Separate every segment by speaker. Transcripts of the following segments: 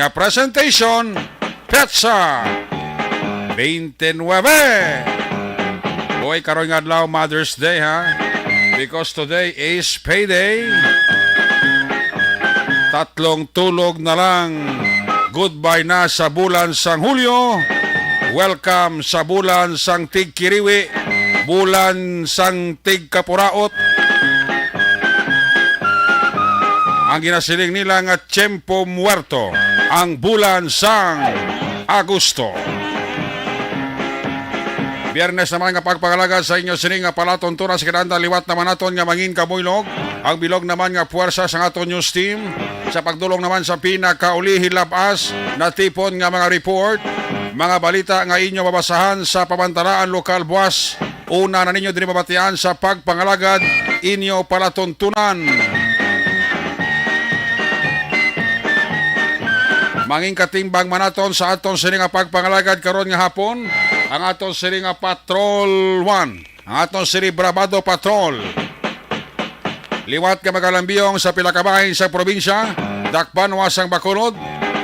Speaker 1: nga presentation Petsa 29. Boy, karon nga adlaw Mother's Day ha. Because today is payday. Tatlong tulog na lang. Goodbye na sa bulan sang Hulyo. Welcome sa bulan sang Tigkiriwi. Bulan sang Tigkapuraot. Ang ginasiling nila nga Tiempo Muerto. Ang bulan sang Agosto. Biyernes naman nga pagpagalagad sa inyo sining nga palatuntunan sa kinanda liwat naman naton nga mangin kamuylog. Ang bilog naman nga puwersa sa aton news team. Sa pagdulong naman sa pinakauli hilabas na tipon nga mga report. Mga balita nga inyo mabasahan sa pamantalaan lokal buwas. Una na ninyo din mabatian sa pagpangalagad inyo palatuntunan. Manging katimbang manaton sa aton sining nga pagpangalagad karon nga hapon, ang aton sining nga Patrol 1, ang aton sining Bravado Patrol. Liwat ka magalambiyong sa pilakabahin sa probinsya, dakpan wasang Bacolod,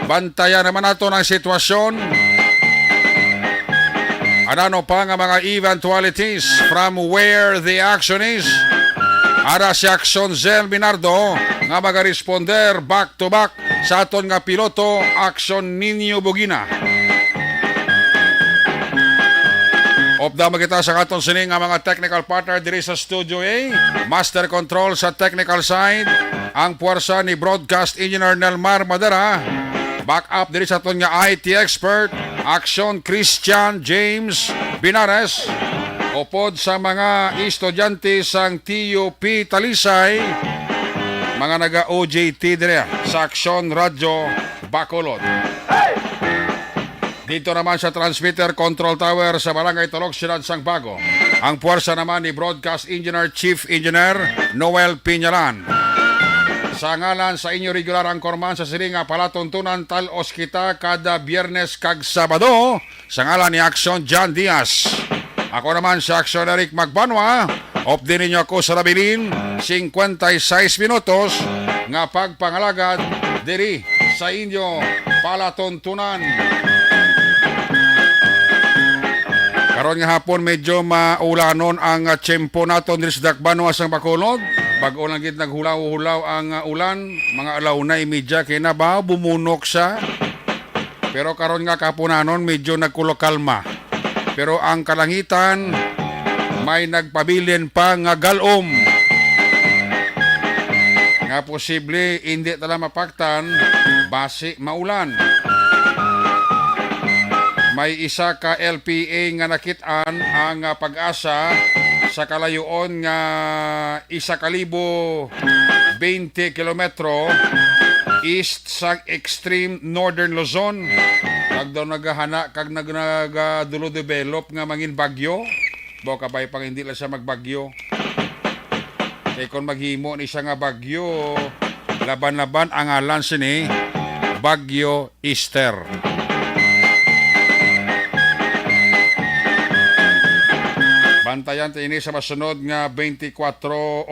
Speaker 1: bantayan naman naton ang sitwasyon. Ano pa nga mga eventualities from where the action is. Ara si Action Zel Minardo nga magaresponder back to back sa aton nga piloto Action Ninyo Bugina. Opda magita sa aton sining nga mga technical partner diri sa Studio A. Master Control sa technical side ang puwersa ni Broadcast Engineer Nelmar Madera. Backup diri sa aton nga IT expert Action Christian James Binares. Upod sa mga estudyante sang TUP Talisay, mga naga-OJT dire sa Action Radio Bacolod. Dito naman sa Transmitter Control Tower sa Barangay Tulok, Siyudad Sang Bago. Ang puwersa naman ni Broadcast Engineer Chief Engineer Noel Piñalan. Sa ngalan sa inyo regular ang korman sa siringa palatuntunan talos kita kada Biyernes kag Sabado sa ngalan ni Action John Diaz. Ako naman si Action Eric Magbanwa. Off din ninyo ako sa labilin 56 minutos nga pagpangalagad diri sa inyo palatuntunan. Karon nga hapon medyo maulanon ang tiyempo naton diri sa Dakbanwa sang Bacolod. Bag-o lang gid naghulaw-hulaw ang ulan, mga alaw na imidya kay na ba bumunok sa. Pero karon nga kapunanon medyo nagkulokalma. Pero ang kalangitan may nagpabilin pa nga galom. Nga posible hindi tala mapaktan base maulan. May isa ka LPA nga nakitaan ang pag-asa sa kalayoon nga 1,020 kilometro east sa extreme northern Luzon. Kag daw naghahana kag nagadulo develop nga mangin bagyo. Bo kabay pang hindi lang siya magbagyo. Kay kon maghimo ni siya nga bagyo, laban-laban ang alan sini Bagyo Easter. Bantayan ta ini sa masunod nga 24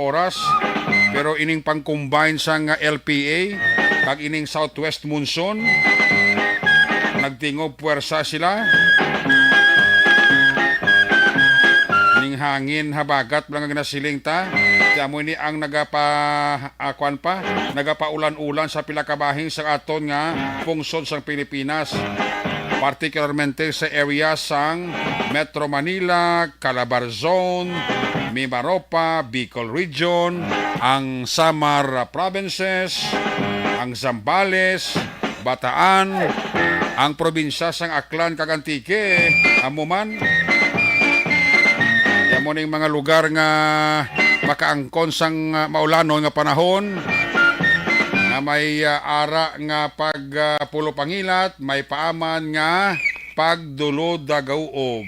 Speaker 1: oras. Pero ining pang-combine sa nga LPA kag ining southwest monsoon nagtingob puwersa sila. Ning hangin habagat lang nga nasiling ta. Tiamo ni ang nagapaulan-ulan sa pila ka bahin sa aton nga pungsod sang Pilipinas. Particularmente sa area sang Metro Manila, Calabar Zone, Mimaropa, Bicol Region, ang Samar Provinces, ang Zambales, Bataan, ang probinsya sang Aklan kag Antique, amuman. Yamo ning mga lugar nga makaangkon sang maulanon nga panahon nga may ara nga pagpulo pangilat, may paaman nga pagdulod dagawob.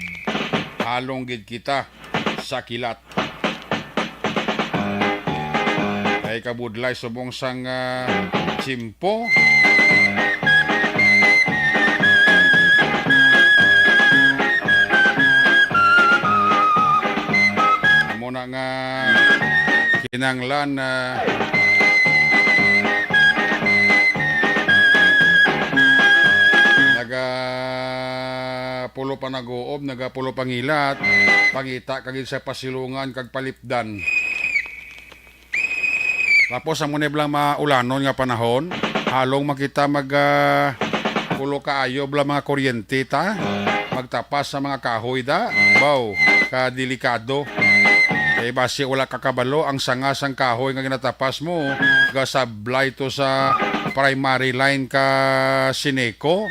Speaker 1: Halong gid kita sa kilat. Kay kabudlay subong sang tiyempo. Muna nga kinanglan pa nag-uob, nagapulo pangilat, pangita kagid sa pasilungan kag palipdan. Tapos ang munib lang maulanon nga panahon, halong makita pulo kaayo bla mga kuryente ta, magtapas sa mga kahoy da, baw, kadelikado. Eh basi wala kakabalo ang sanga sang kahoy nga ginatapas mo, gasablay to sa primary line ka Sineco,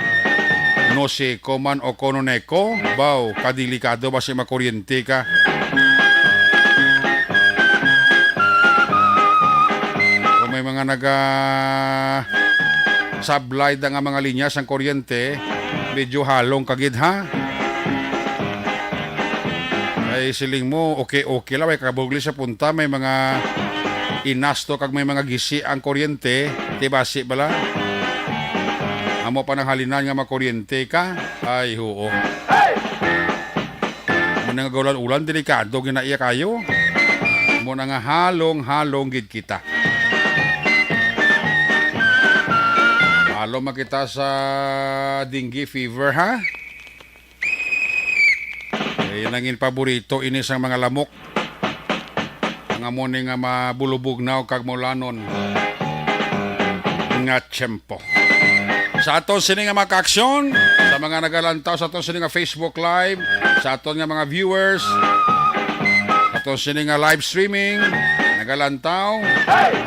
Speaker 1: no Seco man o Kononeko, baw, kadelikado basi makuryente ka. Kung may mga sablay da nga mga linya sang kuryente, medyo halong kagid ha. Ay siling mo, okay lang, may kabugli sa punta, may mga inasto kag may mga gisi ang kuryente, tibasi bala. Amo pa ng halinan nga makuryente ka, ay huo. Muna nga gaulan-ulan, delikado, ginaiya kayo. Muna nga halong gid kita. Halo makita sa dengue fever ha. Yan ang paborito ini sang mga lamok. Ang amon nga mabulubog na o kag mulanon nga tiyempo. Sa aton sini nga mga kaaksyon, sa mga nagalantaw sa aton sini nga Facebook Live, sa aton nga mga viewers, sa aton sini nga live streaming, nagalantaw,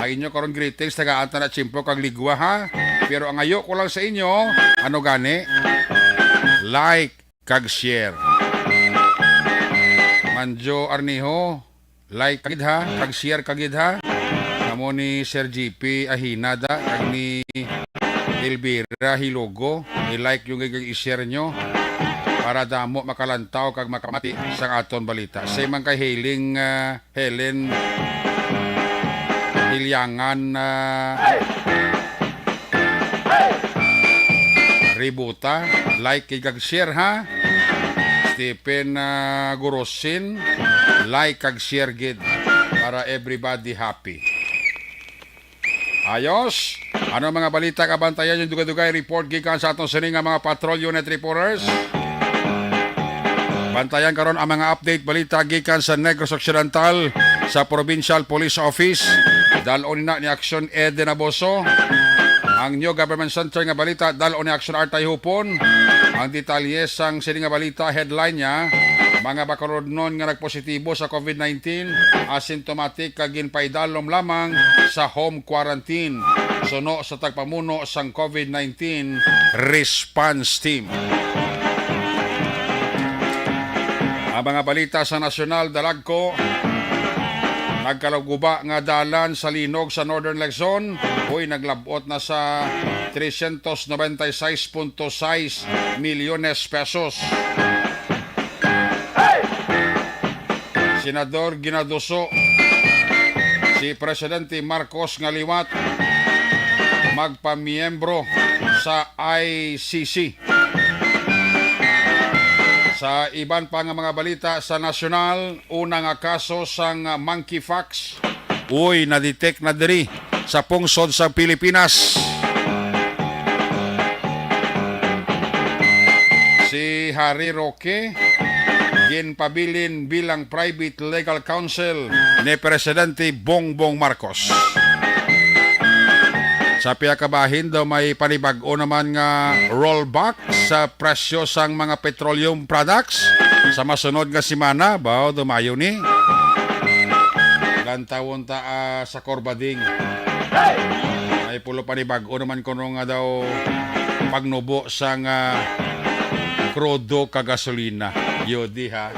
Speaker 1: ay inyo karon greetings, taga-anta na tiyempo kag ligwa ha. Pero ang ayo ko lang sa inyo, ano gani? Like kag share. Manjo Arniho, like kagid ha, kag share kagid ha. Kamo ni Sir GP Ahinada, kag ni Elvira Hilogo, i-like yung i-share nyo para damo makalantaw kag makamati sa aton balita. Say man kay Helen Hilyangan Ributa, like kag share ha. Stephen Gurosin, like kag share gid para everybody happy. Ayos, ano mga balita kabantayan yung dugay-dugay report gikan sa atong sining nga mga patrol unit reporters. Bantayan karon ang mga update balita gikan sa Negros Occidental sa Provincial Police Office. Dalon na ni Action Ed Naboso. Ang New Government Center nga balita dalon ni Action Artay Hupon. Ang detalye sang sining nga balita headline niya, mga bakarodnon nga nagpositibo sa COVID-19, asymptomatic kag ginpaidalom lamang sa home quarantine. Suno sa tagpamuno sang COVID-19 response team. Ang mga balita sa nasyonal dalagko, nagkalagguba nga dalan sa linog sa Northern Luzon, naglabot na sa 396.6 milyones pesos. Senador ginaduso si Presidente Marcos nga liwat magpamiyembro sa ICC. Sa iban pa nga mga balita sa nasyonal, una nga kaso sang monkeypox, na-detect na diri sa pungsod sa Pilipinas. Si Harry Roque ginpabilin bilang private legal counsel ni Presidente Bongbong Marcos. Sa piyakabahin daw may panibag-o naman nga rollback sa presyo sang mga petroleum products sa masunod nga simana, bao dumayo ni lantawon ta sa Corbading. Ay pulo panibag-o naman kuno nga daw pagnubo sang krudo ka gasolina. Yodi ha.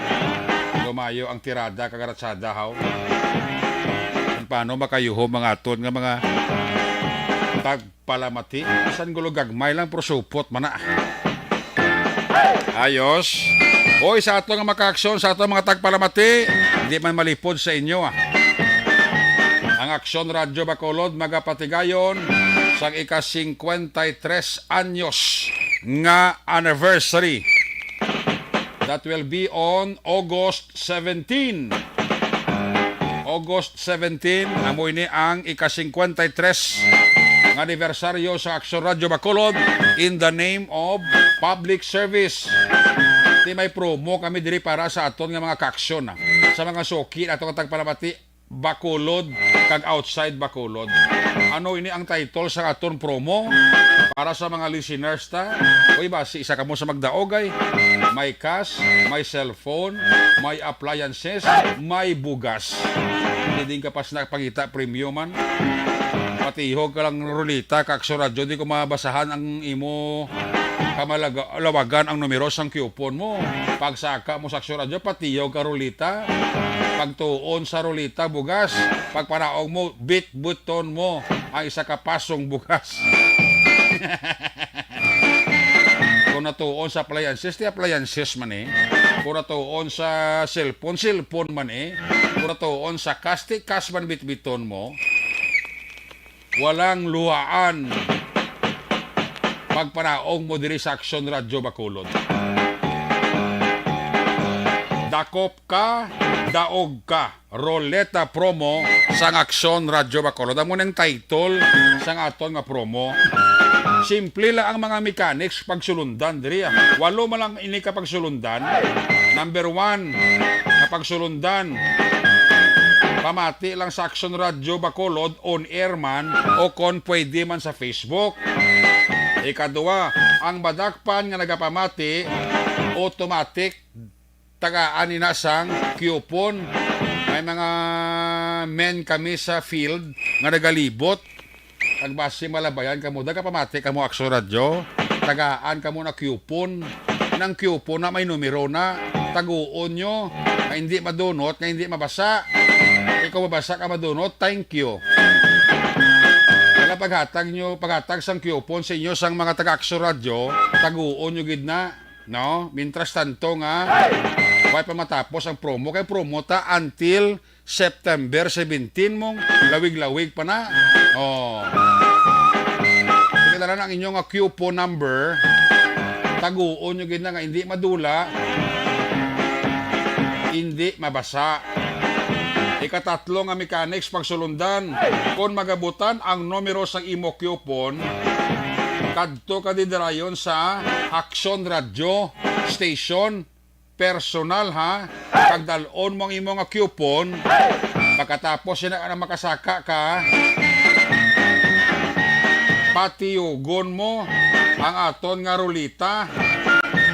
Speaker 1: Dumayo ang tirada kagaratsada haw. Paano makayuho mga aton nga mga tagpalamati? San gulo gagmay lang pero supot mana. Ayos. Oy, sa ato nga makaaksyon, sa ato mga tagpalamati, hindi man malipod sa inyo Ang Aksyon Radyo Bacolod magapatigayon sang ika-53 anyos nga anniversary. That will be on August 17. August 17, amoy ni ang ika-53 ng anibersaryo sa Aksyon Radyo Bacolod in the name of public service. Di may promo kami diri para sa aton nga mga kaksyon sa mga suki ato katag palamati Bacolod kag outside Bacolod. Ano ini ang title sa aton promo para sa mga listeners ta? Uy ba si isa ka mo sa magdaogay, may cash, may cellphone, may appliances, may bugas. Hindi ka pas nakapangita premium man. Patihog ka lang rulita kaksyon radyo di ko mabasahan ang imo kamalawagan ang numero sang coupon mo. Pagsaka mo sa aksyon radyo patihog ka rulita. Pagtuon sa rulita bugas, pagpanaog mo bit button mo ang isa ka pasong bugas. Kung natuon sa appliances, di appliances man eh. Kung natuon sa cellphone man eh. Kung natuon sa cash man bit-biton mo. Walang luhaan. Pagpanaog mo diri sa Aksyon Radyo Bacolod. Dakop ka, daog ka. Roleta promo sang Aksyon Radyo Bacolod. Ang munang title sang aton nga promo. Simple lang ang mga mechanics pagsulundan diri. Walo man lang ini ka pagsulundan. Number 1 na pagsulundan. Pamati lang sa Aksyon Radyo Bacolod on air man o kon pwede man sa Facebook. Ikaduwa, ang badakpan nga nagapamati automatic tagaan ni nasang coupon. May mga men kami sa field nga nagalibot. Nagbasi malabayan kamo daga pamati kamo Aksyon Radyo. Tagaan kamo na coupon. Nang coupon na may numero na. Taguon nyo. Na hindi madunot, na hindi mabasa. Ikaw mabasa ka madunot, thank you. Kaya paghatag sang coupon sa inyo sang mga taga-Aksyon Radyo, taguon nyo gid na. No? Mintras tanto nga, why pa matapos ang promo. Kaya promo ta until September 17 mong lawig-lawig pa na. Oh. Kailangan ang inyong coupon number, taguon nyo gid na nga hindi madula, hindi mabasa. Ikatatlo nga mechanics pagsulundan. Kung magabutan ang numero sa imo coupon, kadto ka didirayon sa Aksyon Radio Station personal ha. Pagdalon mo ang imo nga coupon, pagkatapos na makasaka ka, patiyugon mo ang aton nga rulita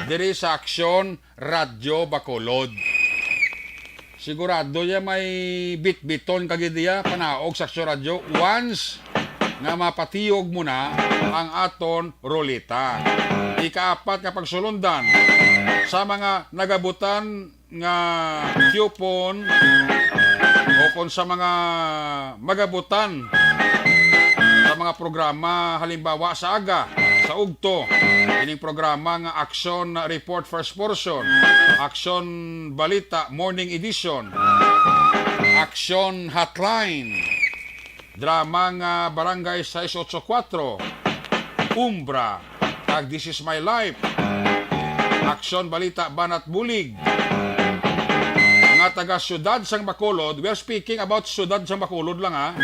Speaker 1: diri sa Aksyon Radio Bacolod. Sigurado ya may bit-biton kagidiya panaog sa Aksyon Radyo once nga mapatiyog mo na ang aton rolita. Ikaapat nga pagsulundan sa mga nagabutan nga coupon o kung sa mga magabutan sa mga programa halimbawa sa aga, sa ugto, ining programa nga Aksyon Report First Portion, Aksyon Balita Morning Edition, Aksyon Hotline, drama nga Barangay 684, Umbra, kag This Is My Life, Aksyon Balita Banat Bulig, mga taga Syudad sang Bacolod. We are speaking about Syudad sang Bacolod lang ha.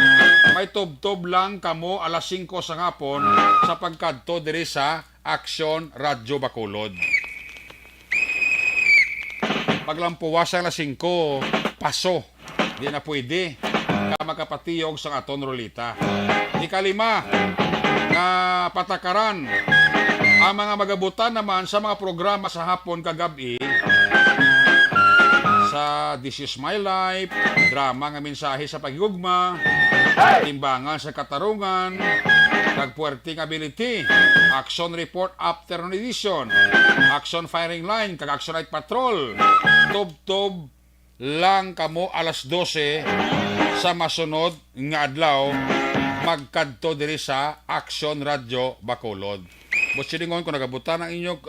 Speaker 1: May tob-tob lang kamo alas 5 sa ngapon sa pagkadto diri sa Aksyon Radyo Bacolod. Paglampuwas ang alas 5, paso. Di na pwede ka makapatiyog sa aton rolita. Ikalima, nga patakaran. Ang mga magabutan naman sa mga programa sa hapon kagabi, sa This Is My Life, drama nga mensahe sa pagigugma, timbangan sa katarungan, kagpuerting ability, Action Report Afternoon Edition, Action Firing Line, kag Action Night Patrol. Tob-tob lang kamo alas 12 sa masunod nga adlaw magkadto diri sa Aksyon Radio Bacolod. Boss silingon kung nagabutan ang inyong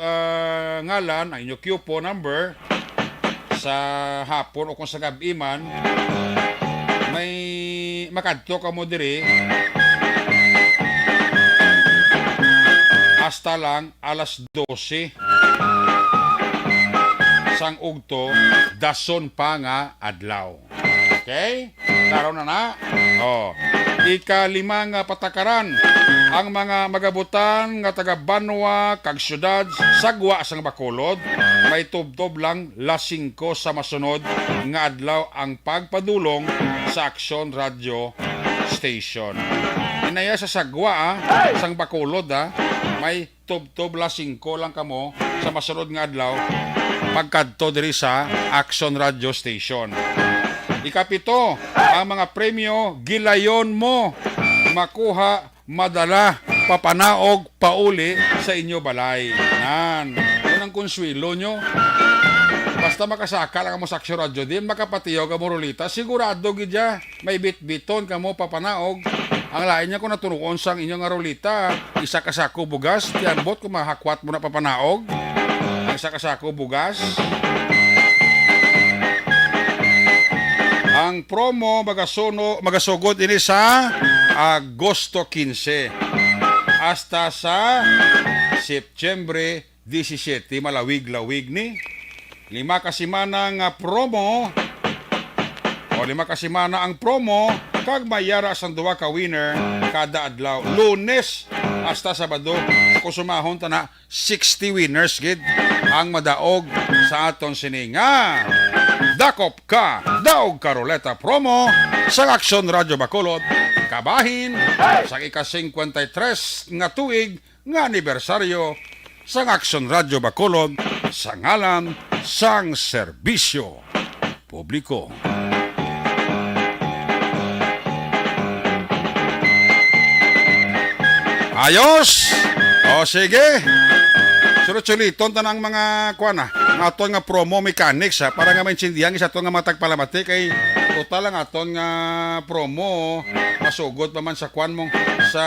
Speaker 1: ngalan, ang inyong coupon number sa hapon o kung sa gabi man, may makadto ka mo diri hasta lang alas 12 sang ugto, dason pa nga adlaw. Okay? Klaro na na? Oh. Ikalima nga patakaran. ang mga magabutan nga taga Banwa kag syudad sagwa sang Bacolod may tubtob lang lasing ko sa masunod nga adlaw ang pagpadulong sa Aksyon Radio Station. Inaya sa sagwa sang Bacolod may tubtob lasing ko lang kamo sa masunod nga adlaw pagkadto diri sa Aksyon Radio Station. Ikapito, ang mga premyo gilayon mo makuha madala papanaog pauli sa inyo balay. Nan, yun ang konsuelo nyo. Basta makasaka lang mo sa Aksyon Radio din, makapatiyo ka mo rulita, sigurado gidya, may bit-biton ka mo papanaog. Ang lain niya kung naturuon sang inyong rulita, isa kasako bugas, tiyanbot kung mahakwat mo na papanaog. Ang isa kasako bugas. Ang promo magasugod ini sa Agosto 15 hasta sa September 17 malawig-lawig ni 5 kasimana nga promo o 5 kasimana ang promo kag mayara sang duwa ka winner kada adlaw Lunes hasta Sabado kusumahon ta na 60 winners gid ang madaog sa aton sininga dakop ka daog karoleta promo sa Aksyon Radio Bacolod kabahin sa ika-53 nga tuig nga anibersaryo sa Aksyon Radio Bacolod sa ngalan sang serbisyo publiko. Ayos! O sige! Sulit-suliton tanang mga kuana. Nga aton nga promo mechanics para nga maintindihan isa aton nga mga tagpalamati kay total lang aton nga promo masugod pa man sa kuan mong sa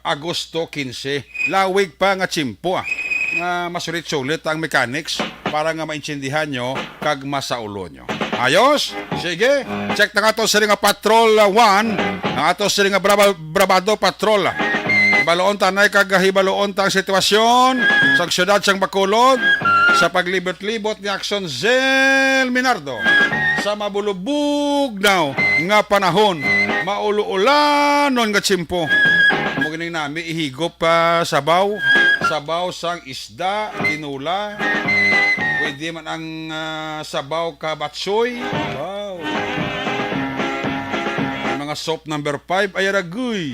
Speaker 1: Agosto 15. Lawig pa nga tsimpo nga masulit-sulit ang mechanics para nga maintindihan nyo kag masaulo nyo. Ayos? Sige. Check na nga to sa nga Patrol 1. Ang ato sa nga Bravado Patrol. Hibaloon tanay kag hibaloon tang sitwasyon sa syudad sang Bacolod sa paglibot-libot ni Aksyon Zel Minardo sa mabulubog now nga panahon mauluulanon nga tsimpo. Mo gining nami ihigop pa sabaw sang isda, tinula. Pwede man ang sabaw ka batsoy. Wow. Ang mga soap number 5 ay ragoy.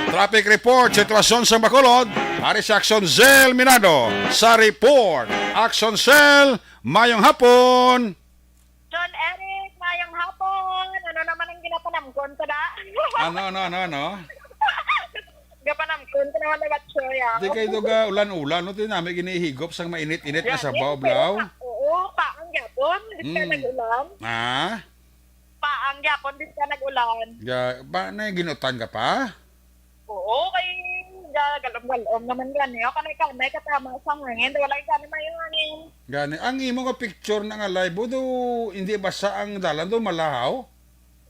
Speaker 1: Traffic report, sitwasyon sa Bacolod. Hari sa Aksyon Zel Minado. Sa report, Aksyon Zel, mayong hapon.
Speaker 2: John Eric, mayong hapon. Ano naman ang ginapanamkon ko na?
Speaker 1: Ano?
Speaker 2: Gapanamkon ko naman na batsoya.
Speaker 1: Di kayo doga ulan-ulan. No, tinami ginihigop sang mainit-init na sabaw, blaw.
Speaker 2: Oo, paang yapon. Di ka nag-ulan. Paang yapon, di ka nag-ulan.
Speaker 1: Ba na ginutan ka pa?
Speaker 2: Oo, kay galom-galom naman gani. O kanay katama sa hangin. Wala gani mayong hangin.
Speaker 1: Gani. Ang imo nga picture na nga live do hindi basa ang dalan do malahaw?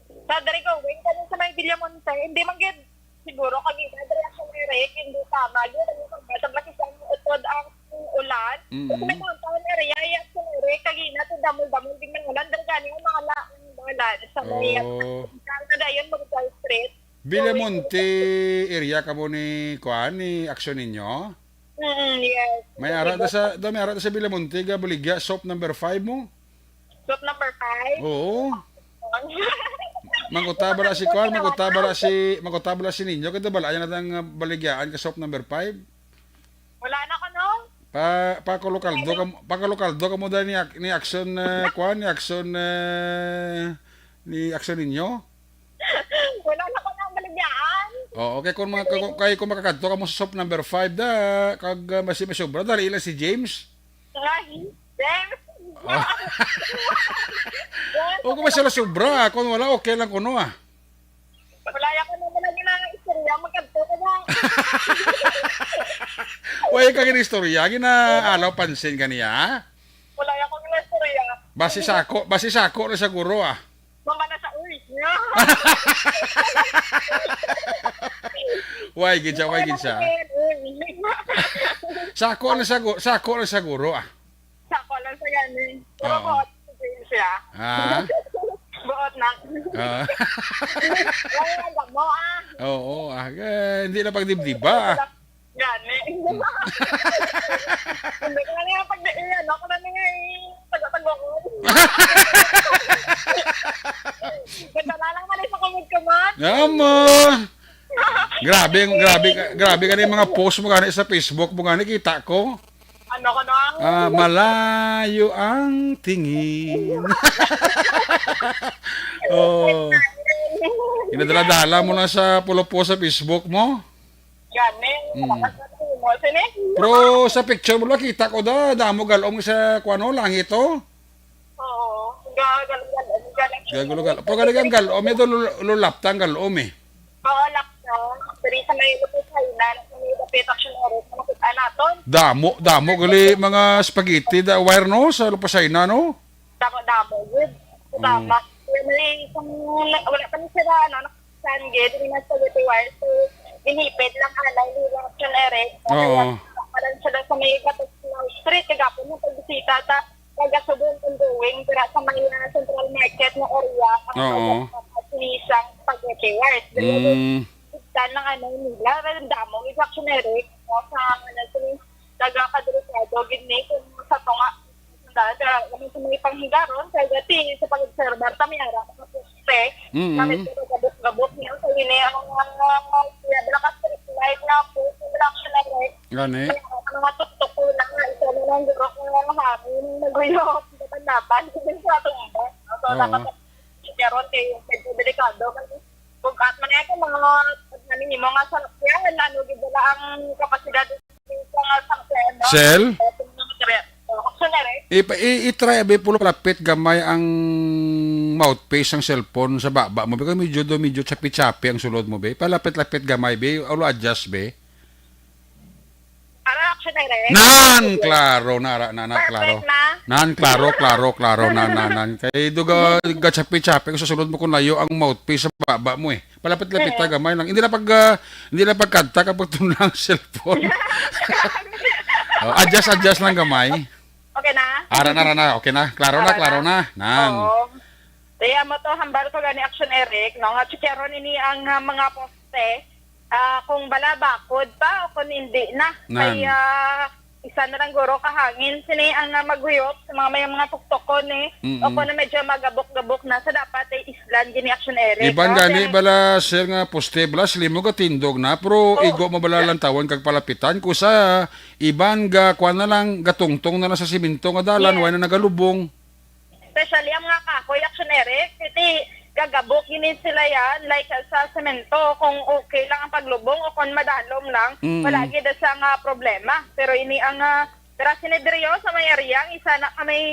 Speaker 2: Sa dari ko, wing ka sa may Villamonte. Hindi man gid siguro kagita dari ako may rake. Hindi tama. Gid ang matabak isang utod ang ulan. Kung may mga taon area, iya sa may rake. Kagina to damol-damol. Di man ulan. Dari gani ang mga laang ulan. Sa may Canada yun, Magdal Street.
Speaker 1: Villamonte area ka mo ni kuan ni Aksyon ninyo?
Speaker 2: Yes.
Speaker 1: May ara sa Villamonte ga Buligya soap number 5 mo?
Speaker 2: Soap number 5?
Speaker 1: Oo. Mangkutabara si kuan, mangkutabara si ninyo kada bala ayan natang baligyaan ka soap number 5?
Speaker 2: Wala na ka no?
Speaker 1: Pakalokaldo ka mo dahil ni Aksyon kuan, ni Aksyon ninyo?
Speaker 2: Wala na ko nang baligyaan.
Speaker 1: Okay, kung makakadto ka mo sa soap number 5 da, kag may sobra, dali ilan si James?
Speaker 2: James?
Speaker 1: O kung may sila sobra, kung wala, okay lang kuno
Speaker 2: Wala ko naman lagi na istorya, magkadto ka na.
Speaker 1: Wala ka gini-istorya, ginaalaw pansin ka niya?
Speaker 2: Wala ko na istorya.
Speaker 1: Basi sako na siguro
Speaker 2: Mama na sa uwi.
Speaker 1: Way gid siya. Sako na siguro
Speaker 2: Sako lang sa ganin. Pero buot siya.
Speaker 1: Ah.
Speaker 2: Buot na.
Speaker 1: Ah,
Speaker 2: Wala lang mo
Speaker 1: oo, hindi na pagdibdiba.
Speaker 2: Gani. Hindi ko na nga pag ano ko na nga taga-tago ko. Ganda na lang mali sa kumod-kumod.
Speaker 1: Yama. Grabe ka yung mga post mo gani sa Facebook mo gani kita ko.
Speaker 2: Ano ko na?
Speaker 1: Malayo ang tingin. Oh, inadala-dala mo na sa pulo po sa Facebook mo.
Speaker 2: Gani. Mo sini.
Speaker 1: Pero sa picture mo lang kita ko damo galong sa kuano lang ito.
Speaker 2: Oo. Gagal.
Speaker 1: Gagulo. Pero kanilang galom ito lulaptang galom eh.
Speaker 2: Oo, laksa. Pero sa may lupit sa ina, sa may lupit action oras na makita natin.
Speaker 1: Damo gali mga spaghetti da wire no sa lupasay na no.
Speaker 2: Damo, good. Tama. Kaya may isang, wala pa niya sila, nakasan, gid, hindi na sa wire. So, inipid lang hindi lang action ere.
Speaker 1: Oo.
Speaker 2: Parang sila sa may Batas Street, kagapon mo pagbisita, taga-subon kung doing, pero sa may central market na area,
Speaker 1: Oo.
Speaker 2: sinisang spaghetti wires. Tan ng nila, damo, is action ere, sa taga-kadrusado, gini, kung sa tunga, kami sa mga panghigaron, sa gati, sa pag-observer, tamiyara, sa poste, kami sa gabot-gabot niya, sa yun ang mga street light na po, yung action ere,
Speaker 1: Gani.
Speaker 2: mga tuktok ko lang nga, isa na lang guro ko nga hangin, naguyok, napan, hindi sa atong iba. So, dapat karon kay delikado. Kung at man ito, namin yung mga salakyan, ano, gibala ang kapasidad sa mga salakyan.
Speaker 1: Sel?
Speaker 2: Optionary.
Speaker 1: I-try abe pulo palapit gamay ang mouthpiece ng cellphone sa baba mo. Because medyo chapi-chapi ang sulod mo be. Palapit-lapit gamay be. Ulo adjust be.
Speaker 2: Ano optionary?
Speaker 1: Klaro klaro.
Speaker 2: Perfect na.
Speaker 1: Klaro nan. Kay duga chapi-chapi kung susunod mo kung layo ang mouthpiece sa baba mo eh. Palapit-lapit ta gamay lang. Hindi na pagkanta kapag tunang cellphone. Adjust lang gamay.
Speaker 2: Okay na?
Speaker 1: Ara. Okay na. Klaro na. Nan.
Speaker 2: Oo. Kaya mo to, hambal ko gani action Eric, no? Nga chikeron ini ang mga poste, kung bala bakod pa o kung hindi na.
Speaker 1: Nan.
Speaker 2: Kaya isa na lang guro kahangin. Sini ang maguyot sa mga mga tuktokon eh. O kung na medyo magabok-gabok na sa dapat ay islan gini action Eric.
Speaker 1: Iban
Speaker 2: no?
Speaker 1: gani
Speaker 2: Kaya-
Speaker 1: bala sir nga poste bala limo ka tindog na pero igo mo bala lang tawon kag palapitan kusa iban ga kuan na lang gatungtong na lang sa simento nga dalan
Speaker 2: Yes.
Speaker 1: way na nagalubong.
Speaker 2: Especially ang mga kahoy action Eric, kasi gagabok yun sila yan, like sa semento, kung okay lang ang paglubong o kung madalom lang, palagi na sa nga problema. Pero ini ang pero sinidrio sa may area, isa na may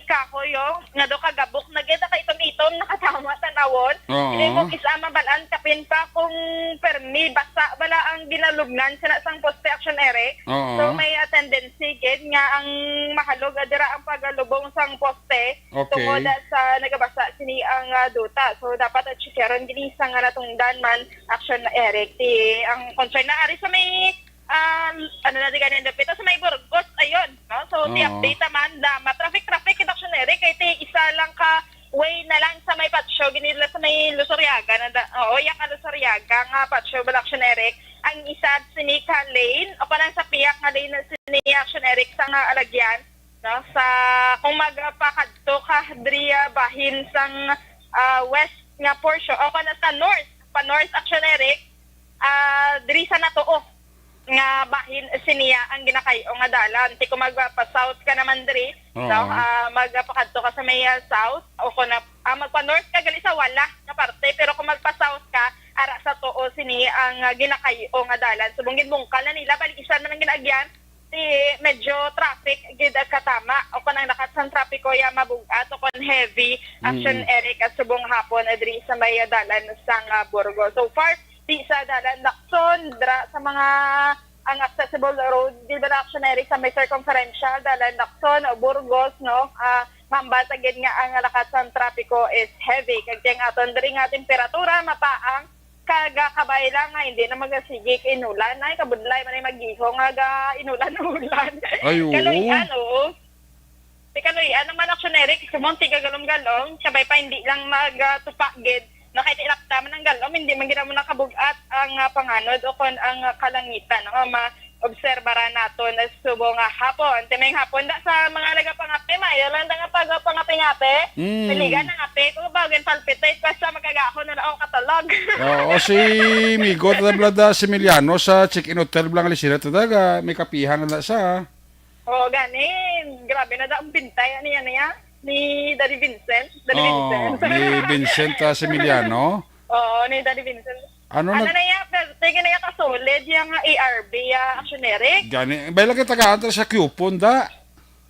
Speaker 2: kahoy yung nga do kagabok na geda kay itom-itom nakatama tanawon.
Speaker 1: Oo.
Speaker 2: Hindi mo isama balaan kapin pa kung permi basa bala ang ginalugnan sa sang poste action ere.
Speaker 1: Oo.
Speaker 2: So may tendency gid nga ang mahalog adira ang pagalubong sang poste
Speaker 1: Okay.
Speaker 2: tungod sa nagabasa sini ang duta. So dapat at chikeron gini sang natungdan man action ere. Ti ang concern na ari sa may ano na di ganun dapito sa may Burgos ayun no so
Speaker 1: Oo.
Speaker 2: update man da traffic reductionary kay ti isa lang ka way na lang sa may patsyo ginila sa may Lusuriaga yak Lusuriaga nga patsyo reductionary ang isa sinika lane o kanang sa piyak nga lane na sini redutionary sa nga alagyan no sa kung magpakadto ka dria bahin sang west nga portion o kana sa north actionary diri sa natuo nga bahin siniya ang ginakayo nga dalan ti kung magpa-south ka naman diri
Speaker 1: Oo.
Speaker 2: no magpakadto ka sa may south o kung magpa-north ka gali sa wala nga parte pero kung magpa-south ka ara sa tuo sini ang ginakayo nga dalan subong bungkal na nila bali isa na lang ginagyan ti medyo traffic gid katama o kung ang nakatsan trapiko ya mabugat o kung heavy action Eric at subong hapon diri sa may dalan sang Burgos so far di sa dalan Lacson, dra sa mga ang accessible road, di ba action Eric sa may circumferential, dalan Lacson o Burgos, no? Mambasa gid nga ang lakatan trapiko is heavy. Kaya nga aton diri nga temperatura mapaang kabay lang nga hindi na magasigik inulan ay kabudlay man ay magihong nga inulan.
Speaker 1: Ay, oo.
Speaker 2: Kaluyan, oo. Kaluyan naman action Eric, sumonti gagalom-galong, sabay pa hindi lang magtupa gid Nakaitinakta man ang galom, hindi man gina mo nakabugat ang panganod o kon ang kalangitan. Ma-obserbara nato na subong hapon. Timeng hapon da sa mga nagapangapi, mayo lang nga pag-pangapi-ngapi. Naligan ng api, kung bagay palpitate, basta magkagahon na akong katalog.
Speaker 1: Oo, si Migo, tablada si Emiliano sa check-in hotel Blang Alisira, talaga, may kapihan na sa.
Speaker 2: Oo, ganin. Grabe na da ang bintay. Ano yan niya? Ni Daddy Vincent. Daddy Vincent.
Speaker 1: Ni Vincent si Emiliano.
Speaker 2: Oo, ni Daddy Vincent.
Speaker 1: Ano
Speaker 2: na yan? Tingin na yan kasolid yung ARB, actioneric.
Speaker 1: Gani, bayla kita ka sa coupon da.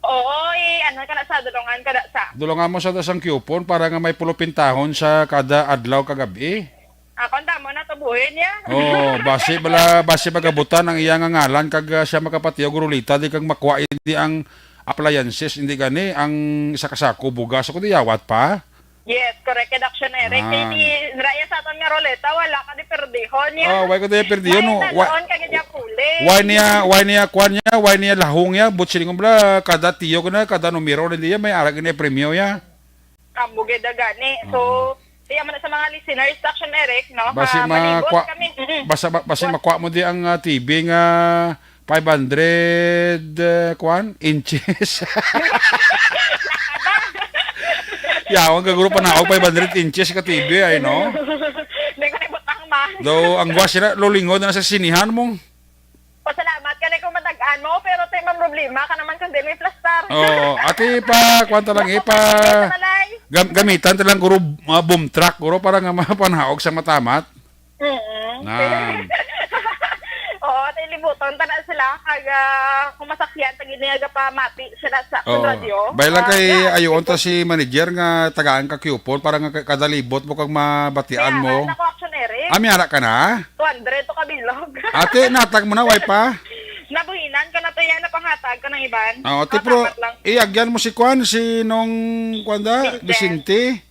Speaker 2: Oo, ano ka na sa dulungan ka na sa.
Speaker 1: Dulungan mo sa dasang coupon para nga may pulupintahon sa kada adlaw kagabi.
Speaker 2: Konta mo na tubuhin niya.
Speaker 1: Oh, base magabutan ang iyang ngalan kag siya makapatiyo gurulita di kag makuha di ang appliances hindi gani ang isa kasako bugas ako di yawat pa.
Speaker 2: Yes, correct. Action Eric. Hindi raya sa aton nga roleta, wala ka di perdihon niya.
Speaker 1: Oh, why ko di perdiyon no.
Speaker 2: Why ka ganya puli.
Speaker 1: Why niya lahong ya butsin ko bla kada tiyo ko na kada numero hindi ya may arag ni premyo ya.
Speaker 2: Kamuge da gani. So kaya man sa mga listeners, Action Eric, no?
Speaker 1: Basi makuha mo di ang TV nga 500 inches. Yawang kaguro pa na ako 500 inches ka TV ay no.
Speaker 2: Hindi ko nabutang ma.
Speaker 1: Do ang gwas sila lolingod na sa sinihan mo.
Speaker 2: Pasalamat ka na kung matagaan mo, pero tayo mang problema ka naman kung di may plaster.
Speaker 1: Oh, ati pa kwanta lang gamitan talang guro boom truck guro para nga mapanhaog sa matamat.
Speaker 2: Oo, tayo libuton tanan sila kag kung masakyan tagid niya pa mati sila sa radio.
Speaker 1: Baylan kay ayon ta si manager nga tagaan ka coupon para nga kada libot mo kag mabatian mo.
Speaker 2: Ako Action Eric.
Speaker 1: Ami ara ka na?
Speaker 2: 200 to kabilog.
Speaker 1: Ate natag mo na way pa.
Speaker 2: Nabuhinan ka na to yan na panghatag ka ng iban.
Speaker 1: Oo, tipro, iagyan mo si Kwan, si nung Kwanda, Vicente.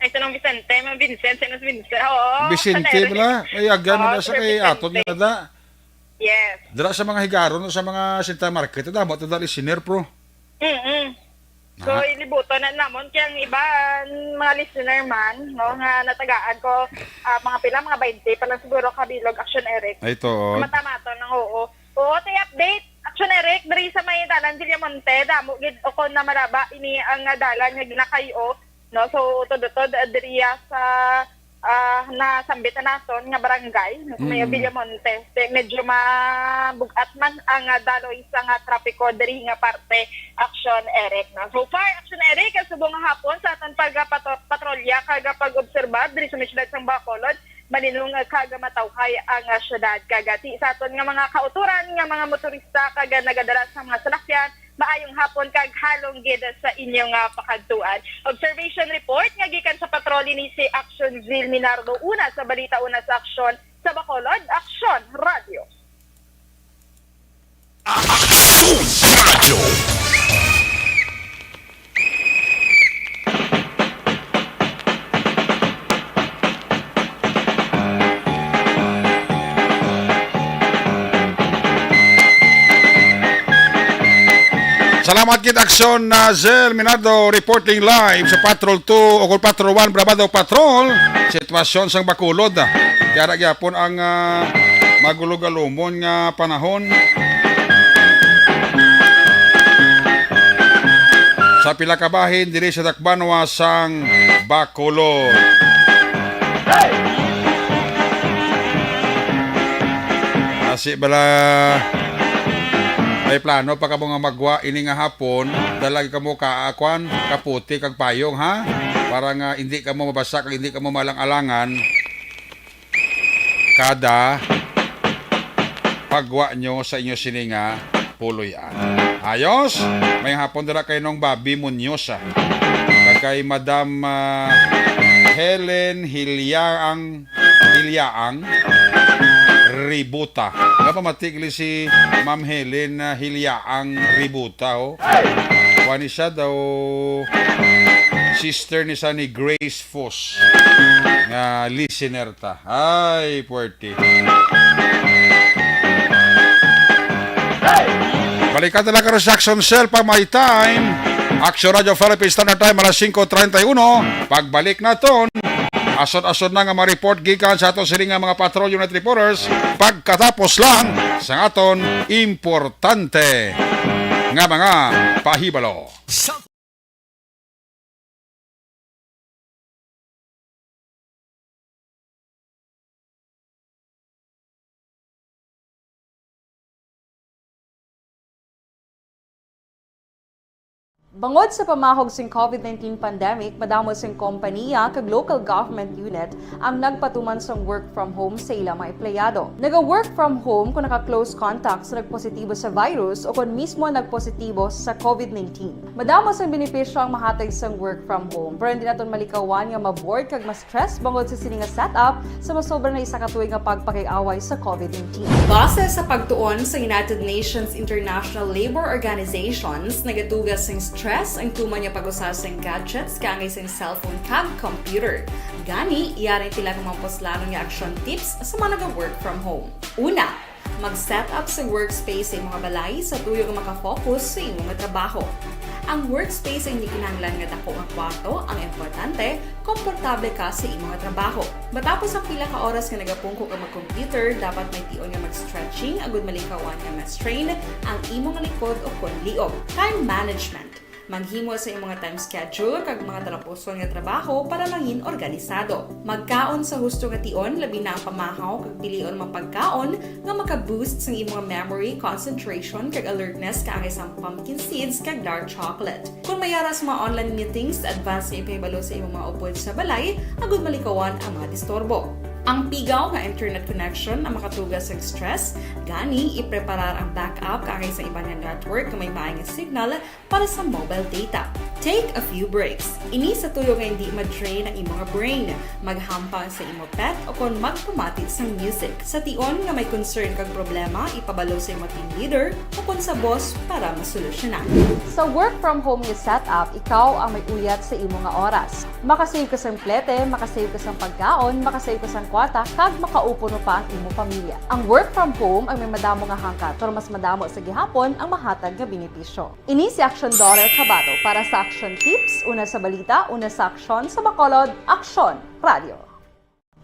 Speaker 2: Ay, ito nung Vicente, mga Vincent, sinas Vincent. Oo.
Speaker 1: Vicente, bala. Iagyan mo na sa kay Aton nga da.
Speaker 2: Yes.
Speaker 1: Dala sa mga higaron, sa mga Sinta Market, damot na dali siner, pro.
Speaker 2: So, ilibuto na namon kaya ang iban, mga listener man, no, nga natagaan ko, mga pila, mga 20, palang siguro kabilog, Action Eric.
Speaker 1: Ito.
Speaker 2: Matamato ng oo. Oo, tayo update. Action Eric, dari sa may dalan Villamonte, damo gid o kon na maraba ini ang dalan nga ginakayo, no? So tudtod diri sa nasambit naton nga barangay, may Villamonte. Medyo mabugat man ang daloy sa nga trapiko diri nga parte Action Eric, no? So far Action Eric subong nga hapon sa aton patrolya kag pag-obserba diri sa syudad sang Bacolod. Maninong kagamatawhay ang syudad kagati sa aton nga mga kauturan nga mga motorista kag nagadala sa mga salakyan maayong hapon kag halong gid sa inyong pakadtuan. Observation report nga gikan sa patrolya ni si Action Zil Minardo una sa balita una sa Action sa Bacolod, Action Radio.
Speaker 3: Action Radio.
Speaker 1: Salamat kit Aksyon na Zel Minardo reporting live sa Patrol 2 o Patrol 1 Brabado Patrol. Sitwasyon sang Bacolod. Kaya gyapon ang magulog-alumon nga panahon. Sa pila ka bahin diri sa Dakbanwa sang Bacolod. Kasi bala may plano pa ka mga magwa ini nga hapon dalag ka mo kaakwan kaputi kag payong ha para nga hindi ka mo mabasa kag hindi ka mo malang-alangan kada pagwa nyo sa inyo sininga puloy-an. Ayos may hapon dara kay nong Bobby Munoz kag kay Madam Helen Hilyaang Ributa. Napamatigli si Ma'am Helen Hilyaang Ributa. Wani siya daw sister ni Sunny Grace Foss nga listener ta. Ay, puwerte. Balikan talaga rin sa Action Cell pag may time. Action Radio Philippines Standard Time alas 5:31. Pagbalik na ton, Asod-asod na nga ma-report gikan sa ato sila nga mga Patrol Unit Reporters pagkatapos lang sa aton importante nga mga pahibalo.
Speaker 4: Bangod sa pamahog sing COVID-19 pandemic, madamo sing kompanya kag local government unit ang nagpatuman sang work from home sa ilang mga empleyado. Naga-work from home kung naka-close contact sa nagpositibo sa virus o kung mismo nagpositibo sa COVID-19. Madamo sang benepisyo ang mahatag sang work from home, pero hindi naton malikawan nga ma-bored kag ma-stress bangod sa sini nga setup sa masobra na isa ka tuig nga pagpakiaway sa COVID-19. Base sa pagtuon sa United Nations International Labour Organizations, nagatugas sing stress ang tuman niya pag-usas ng gadgets kangay sa cellphone kag computer. Gani, iyarin tila ng mga poslano nga action tips sa mga nag-work from home. Una, mag-set up sa workspace sa mga balay sa tuyo nga makafocus sa imong nga trabaho. Ang workspace ay hindi kinahanglan nga dako nga kwarto, ang importante, komportable ka sa imong nga trabaho. Matapos ang pila ka oras nga nagapungko ka mag-computer, dapat may tion nga mag-stretching agud malikawan nga ma-strain ang imong likod o konliog. Time management. Maghimo sa imong mga time schedule kag mga talapuson nga trabaho para mangin organisado. Magkaon sa husto nga tion, labi na ang pamahaw kag pilion mga pagkaon nga maka-boost sa imong memory, concentration kag alertness kaangay sa pumpkin seeds kag dark chocolate. Kung mayara sa mga online meetings, advance nga ipahibalo sa imong mga upod sa balay, agud malikawan ang mga disturbo. Ang pigaw nga internet connection ang makatugas sa stress, gani ipreparar ang backup kaangay sa iba nga network nga may maayong signal para sa mobile data. Take a few breaks. Ini sa tuyo nga hindi ma-drain ang imong brain, maghampang sa imong pet o kon magpamati sa music. Sa tion nga may concern kag problema, ipabalo sa imong team leader o kon sa boss para masolusyonan. Sa work from home nga setup, ikaw ang may uyat sa imong nga oras. Makasave ka sang plete, makasave ka sang pagkaon, makasave ka sang kwata, kag makaupo no pa ang imong pamilya. Ang work from home ay may madamo nga hangkat, pero mas madamo sa gihapon ang mahatag nga benepisyo. Ini si Action Dorel Cabato para sa Action Tips, una sa balita, una sa aksyon sa Bacolod, Aksyon Radio.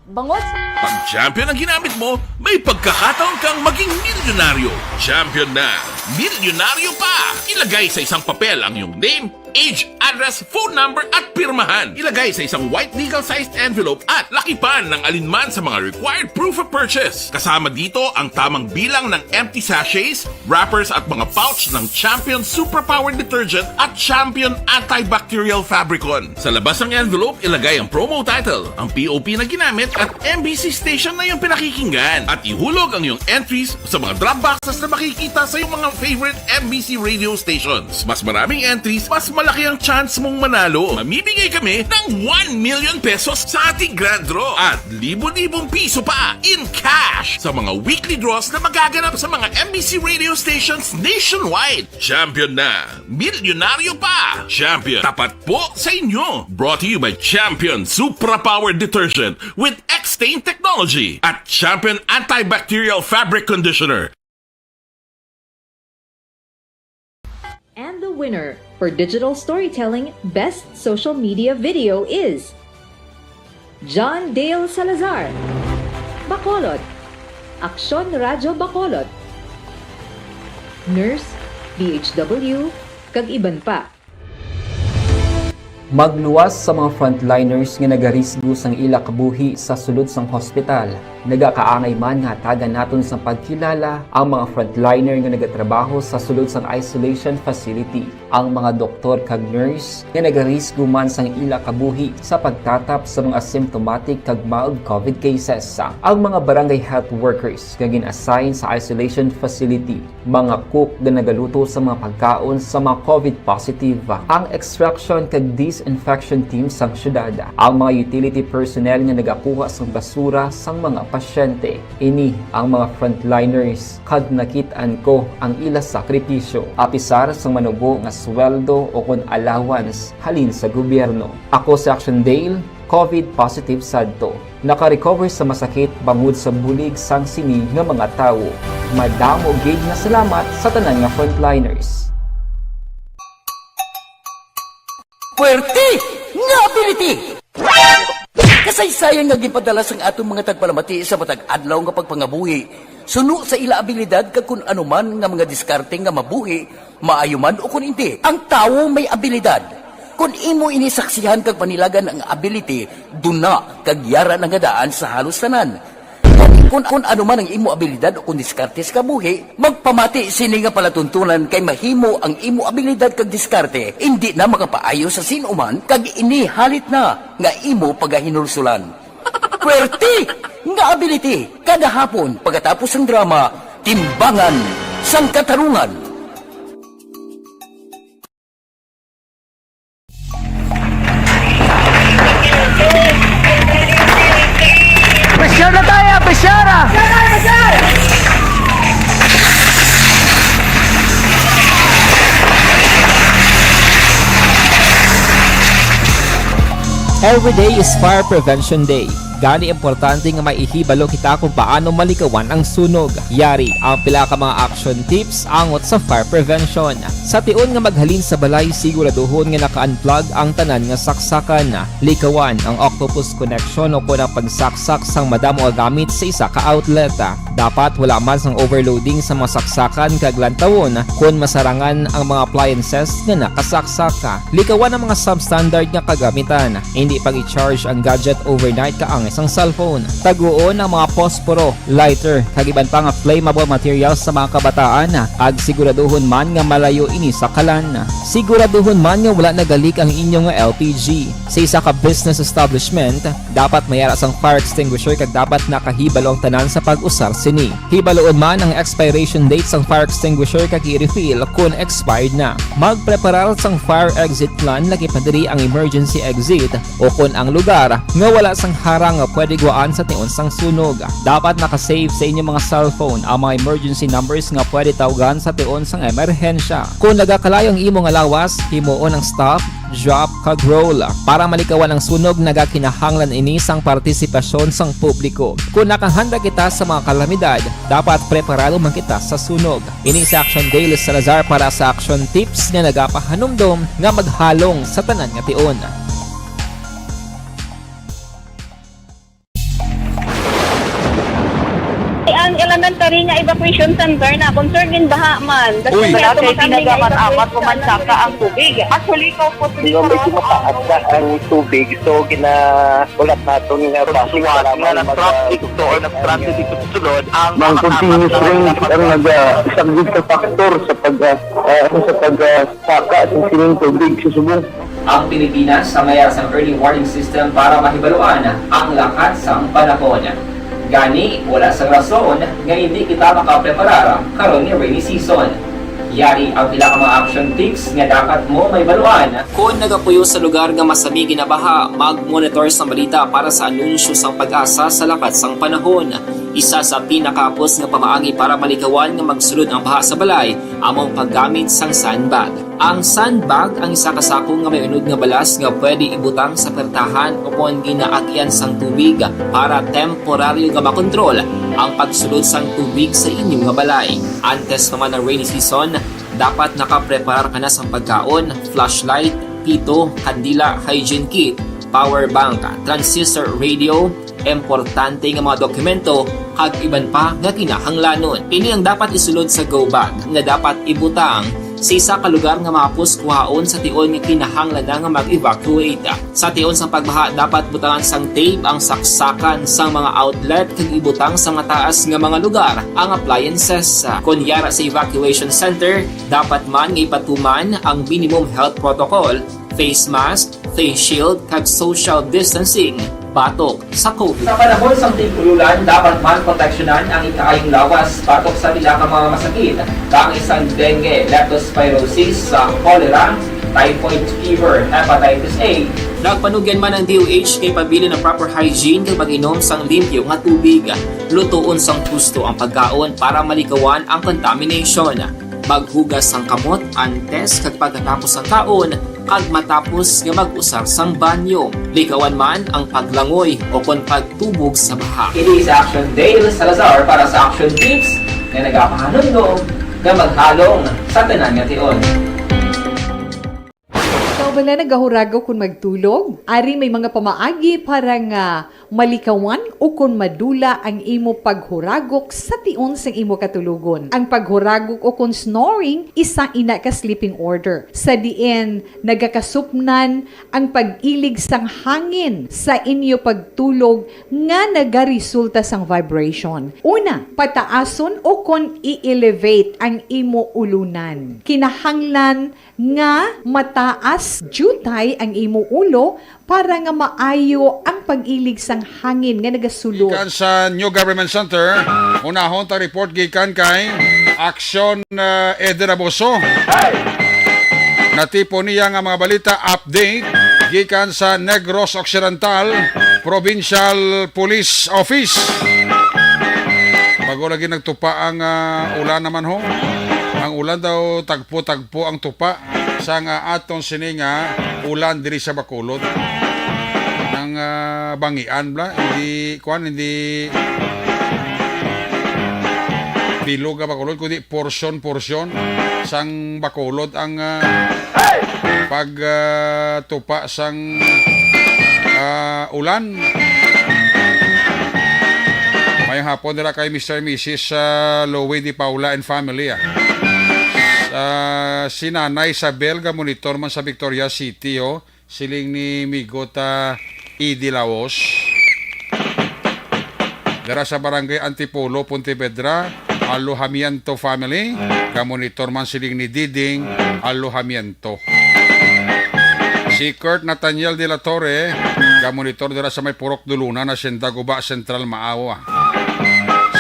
Speaker 4: Bangod sa...
Speaker 3: Pag champion ang ginamit mo, may pagkakataon kang maging milyonaryo. Champion na, milyonaryo pa! Ilagay sa isang papel ang iyong name, age, address, phone number at pirmahan. Ilagay sa isang white legal-sized envelope at lakipan ng alinman sa mga required proof of purchase. Kasama dito ang tamang bilang ng empty sachets, wrappers at mga pouch ng Champion Superpower Detergent at Champion Antibacterial Fabricon. Sa labas ng envelope, ilagay ang promo title, ang POP na ginamit at MBC station na yung pinakikinggan. At ihulog ang iyong entries sa mga drop boxes na makikita sa iyong mga favorite MBC radio stations. Mas maraming entries, mas malaki ang chance mong manalo. Mamibigay kami ng 1 million pesos sa ating grand draw at libo-libong piso pa in cash sa mga weekly draws na magaganap sa mga MBC radio stations nationwide. Champion na, milyonaryo pa. Champion, tapat po sa inyo. Brought to you by Champion Superpower Detergent with X-Stain Technology at Champion Antibacterial Fabric Conditioner.
Speaker 5: And the winner for Digital Storytelling Best Social Media Video is John Dale Salazar, Bacolod, Aksyon Radio Bacolod, Nurse, BHW, kag iban pa.
Speaker 6: Magluwas sa mga frontliners nga nagarisgo sang ila kabuhi sa sulod sang hospital. Nagakaangay man nga tagan naton sa pagkilala ang mga frontliner nga nagatrabaho sa sulod sang isolation facility. Ang mga doktor kag nurse nga nagarisgo man sang ila kabuhi sa pagtatap sa mga symptomatic kag mild COVID cases. Ang mga barangay health workers nga gin-assign sa isolation facility, mga cook nga nagaluto sa mga pagkaon sa mga COVID positive. Ang extraction kag disinfection team sang syudad, ang mga utility personnel nga nagakuha sang basura sang mga pasyente. Ini ang mga frontliners kad nakitaan ko ang ila sakripisyo apisar sang manubo nga sweldo o kon allowance halin sa gobyerno. Ako si Action Dale, COVID positive sadto. Naka-recover sa masakit bangod sa bulig sang sini nga mga tawo. Madamo gid na salamat sa tanan nga frontliners.
Speaker 7: Puerte nga ability! Kasaysayan nga gipadala sang atong mga tagpalamati sa matag adlaw nga pagpangabuhi. Suno sa ila abilidad kag kun anuman nga mga diskarte nga mabuhi, maayo man o kun hindi. Ang tawo may abilidad. Kung imo inisaksihan kag panilagan ang ability, duna kag yara nga daan sa halos tanan. Kung ano man ang imo abilidad o kung diskarte sa kabuhi, magpamati sini nga palatuntunan kay mahimo ang imo abilidad kag diskarte, hindi na makapaayo sa sinuman kag ini halit na nga imo pagahinulsulan. Pwerte nga ability kada hapon pagkatapos ng drama, timbangan sang katarungan.
Speaker 8: Pressure na tayo! Pressure na!
Speaker 9: Every day is Fire Prevention Day. Gani importante nga maihibalo kita kung paano malikawan ang sunog. Yari ang pila ka mga action tips angot sa fire prevention. Sa tion nga maghalin sa balay, siguraduhon nga naka-unplug ang tanan nga saksakan. Likawan ang octopus connection o kung ang pagsaksak sang madamo nga gamit sa isa ka outlet. Dapat wala man sang overloading sa mga saksakan kag lantawon kung masarangan ang mga appliances nga nakasaksaka. Likawan ang mga substandard nga kagamitan. Hindi pag i-charge ang gadget overnight kaang isang cellphone. Taguon ang mga posporo, lighter, kag iban pa nga flammable materials sa mga kabataan. Ag siguraduhon man nga malayo ini sa kalan. Siguraduhon man nga wala nagalik ang inyong LPG. Sa isa ka business establishment, dapat mayara sang fire extinguisher kag dapat nakahibalo ang tanan sa pag-usar sini. Hibaloon man ang expiration date sang fire extinguisher kag i-refill kung expired na. Magpreparar sang fire exit plan lagi padiri ang emergency exit o kung ang lugar nga wala sang harang nga pwede guwaan sa tion sang sunog. Dapat nakasave sa inyong mga cellphone ang mga emergency numbers nga pwede tawagan sa tion sang emerhensya. Kung nagakalayo ang imo nga lawas, himuon ang stop, drop, kag roll. Para malikawan ang sunog, nagakinahanglan ini sang partisipasyon sang publiko. Kung nakahanda kita sa mga kalamidad, dapat preparado man kita sa sunog. Ini sa Action Daily Salazar para sa action tips na nagapahanumdom nga maghalong sa tanan nga tion.
Speaker 2: Ang elementary nga evacuation center na concern din baha man.
Speaker 1: Uy.
Speaker 2: Kaya
Speaker 8: Kasi
Speaker 2: tumakami nga
Speaker 8: tinagaman amat
Speaker 2: evacuation
Speaker 8: pumansaka ang tubig. Actually, ikaw po
Speaker 10: Yung medyo mataas na ang tubig, so ulat natin nga
Speaker 8: Siwat nga nag-traffic to or nag-transit dito sa sulod ang
Speaker 10: Mang continuous rain ang isang good ka factor sa pagsaka at sining tubig sa subong.
Speaker 6: Ang Pilipinas sa mayar sa early warning system para mahibaluan ang lakat sang panahon. Gani, wala sa rason nga hindi kita makapreparar karon ni rainy season. Yari ang pila ka mga action tips nga dapat mo may baluan. Kung nagapuyo sa lugar nga masabi ginabaha, mag-monitor sa balita para sa anunsyo sang pag-asa sa lakat sang panahon. Isa sa pinakapos nga pamaagi para malikawan nga magsulod ang baha sa balay, among paggamit sang sandbag. Ang sandbag ang isa ka sako nga may unod nga balas nga pwede ibutang sa pertahan o kung ginaagyan sang tubig para temporaryo nga makontrol ang pagsulod sang tubig sa inyong nga balay. Antes naman ng rainy season, dapat nakapreparar ka na sa pagkaon, flashlight, pito, kandila, hygiene kit, power bank, transistor radio, importante nga mga dokumento kag iban pa nga kinahanglanon. Ini ang dapat isulod sa go bag nga dapat ibutang sa isa ka lugar nga mapus kuhaon sa tion nga kinahanglan nga mag-evacuate. Sa tion sang pagbaha dapat butangan sang tape ang saksakan sang mga outlet kag ibutang sa mataas nga mga lugar ang appliances. Kung yara sa evacuation center, dapat man nga ipatuman ang minimum health protocol, face mask, face shield kag social distancing. Batok sa COVID. Sa panahon sa tingkululan, dapat man proteksyonan ang ikaayong lawas batok sa pila ka mga masakit. Kang isang dengue, leptospirosis, cholera, typhoid fever, hepatitis A. Nagpanugyan man ang DOH kay pabili ng proper hygiene kay pag-inom sang limpyo nga tubig. Lutuon sang gusto ang pagkaon para malikawan ang contamination. Maghugas sang kamot antes kag pagkatapos ang kaon kag matapos nga mag-usar sang banyo. Likawan man ang paglangoy o kon pagtubog sa baha. Ini sa Action Daily Salazar para sa action tips nga nagapahanumdom nga maghalong sa tanan nga tion.
Speaker 5: So
Speaker 11: Ikaw bala nagahurago kung magtulog? Ari may mga pamaagi para nga malikawan o kung madula ang imo paghuragok sa tion sang imo katulugon. Ang paghuragok o kung snoring, isa ina ka sleeping order. Sa diin, nagakasupnan ang pag-ilig sang hangin sa inyo pagtulog nga nagaresulta sang vibration. Una, pataason o kung i-elevate ang imo ulunan. Kinahanglan nga mataas jutay ang imo ulo para nga maayo ang pag-ilig sang hangin nga nagasulod.
Speaker 1: Gikan sa New Government Center, unahon ta report gikan kay Action Eden Abuso. Natipo niya nga mga balita update gikan sa Negros Occidental Provincial Police Office. Bago lagi nagtupa ang ulan naman ho. Ang ulan daw tagpo-tagpo ang tupa sa nga atong sininga ulan diri sa Bacolod. Nang bangian bla, hindi bilog ang Bacolod, kundi portion sang Bacolod ang pagtupa sang ulan. Mayang hapon nila kay Mr. and Mrs. Lowe Di Paula and family. Si Nanay Isabel ga monitor man sa Victoria City siling ni Migota Idi Laos. Dara sa barangay Antipolo, Pontevedra, Alojamiento family, ga monitor man siling ni Diding Alojamiento. Si Kurt Nathaniel de la Torre, ga monitor dara sa may Purok Duluna na Hacienda Guba Central Maawa.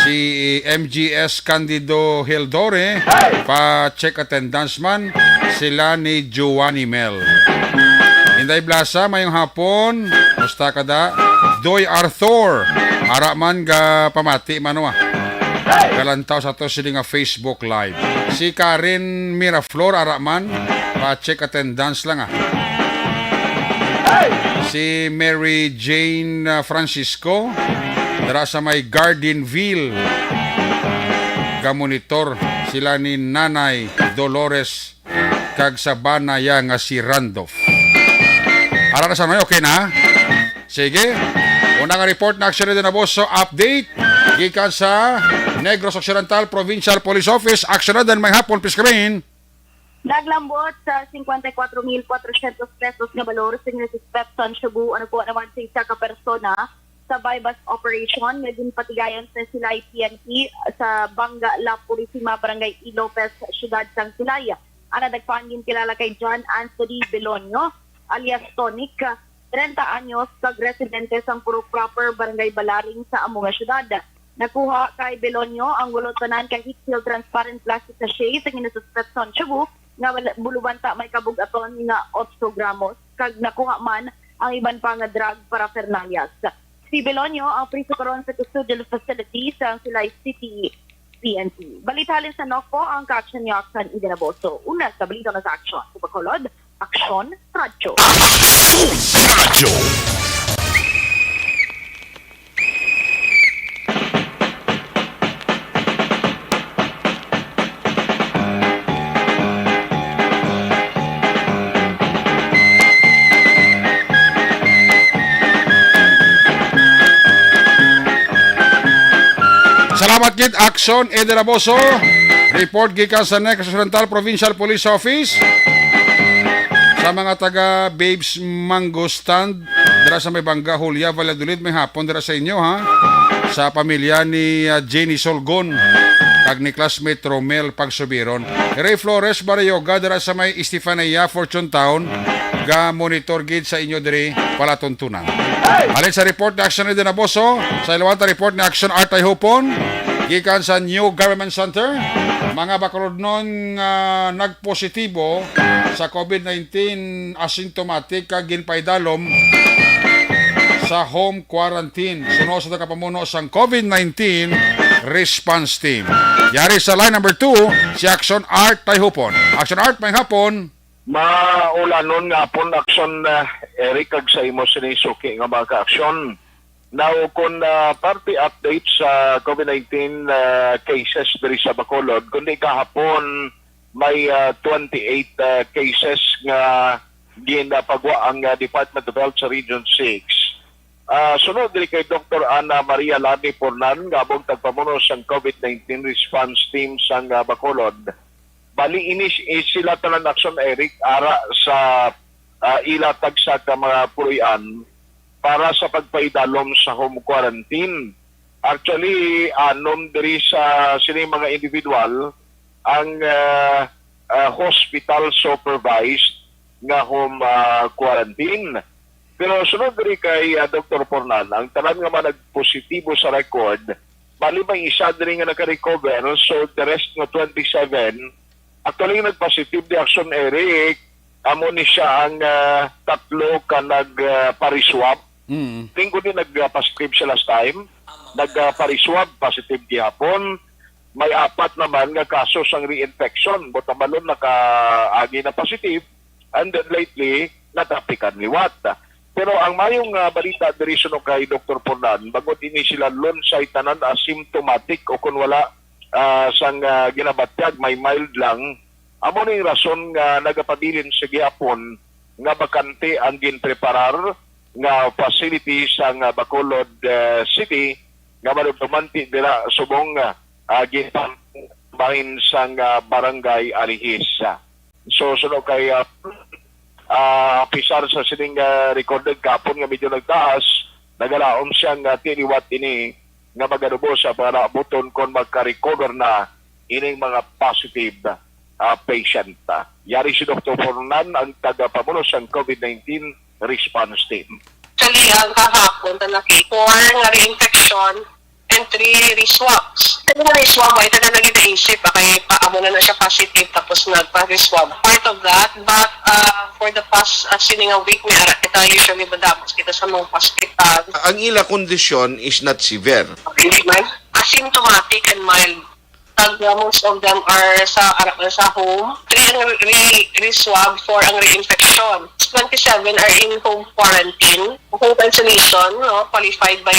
Speaker 1: Si MGS Candido Hildore, pa-check attendance man, sila ni Giovanni Mel. Inday Blasa, mayong hapon, musta kada, Doy Arthur, ara man ga pamati manwa. Kalantaw sa to sila nga Facebook Live. Si Karen Miraflor, ara man, pa-check attendance lang Si Mary Jane Francisco, dara sa may Gardenville, gamonitor sila ni Nanay Dolores kag sa banaya nga si Randolph. Ara na sa okay na? Sige. Una nga report na Action Eden Abuso update gikan sa Negros Occidental Provincial Police Office. Action Eden, may hapon, please come in.
Speaker 2: Naglambot sa 54,400 pesos nga balor sa suspect sa Cebu. Ano po naman sa isa ka persona sa bypass operation nga ginpatigayan sa Silay PNP sa Banga La Purisima, Barangay Ilopez, Siyudad sang Silay. Ana nagpangin kilala kay John Anthony Belonio alias Tonic, 30 anyos, kag residente sang Purok Proper, Barangay Balaring sa Amunga Siyudad. Nakuha kay Belonio ang gulutanan kay Heatfield Transparent Plastic Sachet sa ginasuspect sa Cebu nga bulubanta may kabug-aton nga 8 gramos, kag nakuha man ang iban pa nga drug paraphernalias. Si Belonio ang priso karon sa custodial facility sa Silay City PNP. Balitalin sa NOCO ang ka-action ni Action Eden Abuso. Una sa balita na sa action. Sa Bacolod, Action Radyo.
Speaker 3: Radyo.
Speaker 1: Salamat gid Action Eden Abuso. Report gikan sa Negros Occidental Provincial Police Office. Sa mga taga Babes Mango Stand dira sa may Bangga, Julia, Valladolid, may hapon dira sa inyo sa pamilya ni Jenny Solgon kag ni classmate Romel Pagsubiron. Ray Flores Baryoga dira sa may Estefania, Fortune Town, ga monitor gid sa inyo diri palatuntunan. Alin sa report ni Action Eden Abuso, sa ilawanta report ni Action Artay Hopon gikan sa New Government Center, mga Bacolodnon nagpositibo sa COVID-19 asymptomatic kag ginpaidalom sa home quarantine. Suno sa kapamuno sang COVID-19 response team. Yari sa line number 2 si Action Art Tayhupon. Action Art, may hapon.
Speaker 8: Maulanon nga pon Action Eric kag sa imo sinisuki nga mga action. Now kung party update sa COVID-19 cases diri sa Bacolod, kundi kahapon may 28 cases nga ginapagwa ang Department of Health sa Region 6. Sunod diri kay Dr. Ana Maria Lani Pornan, gabong tagpamuno sa COVID-19 response team sa Bacolod. Bali sila tanan action, Eric, ara sa ilatag sa mga puruyan para sa pagpaidalom sa home quarantine. Actually, anom diri sa sini mga individual ang hospital supervised nga home quarantine. Pero sunod diri kay Dr. Pornan, ang tanan nga man nagpositibo sa record, bali may isa diri nga naka-recover, so the rest nga 27 actually nag-positive di action, Eric. Amo ni siya ang tatlo ka nag-pariswab. Tingko din nag-positive siya last time. Nag-pariswab, positive gihapon. May 4 naman nga kaso sang reinfection. Botamalon naka-agi na positive. And then lately, natapikan liwat. Pero ang mayong balita diri suno kay Dr. Pornan, bagod ini sila lonsay tanan asymptomatic o kung wala sang ginabatyag, may mild lang. Amo ning rason nga nagapabilin sa gihapon nga bakante ang ginpreparar nga facility sa Bacolod City nga manumanti dira subong gintambahin sa barangay Alihis. So sunod kay pisar sa sining recorded kapon nga medyo nagtaas, nagalaom siyang tiniwat ini nga magadubo sa para abuton kon magka-recover na ining mga positive patient. Yari si Dr. Pornan ang tagapamuno sa COVID-19 response team.
Speaker 2: Actually, ang kahapon talaki, 4 nga reinfection and 3 reswabs. Kaya nga reswab, ito na naging naisip, kaya paamo na siya positive tapos nagpa-reswab. Part of that, but for the past sining a week, may ara kita usually madamos kita sa mga hospital.
Speaker 12: Ang ila kondisyon is not severe.
Speaker 2: Hindi man. Asymptomatic and mild. Most of them are sa home. 3 ang re-swab, 4 ang re-infection. 27 are in home quarantine. Home isolation, no, qualified by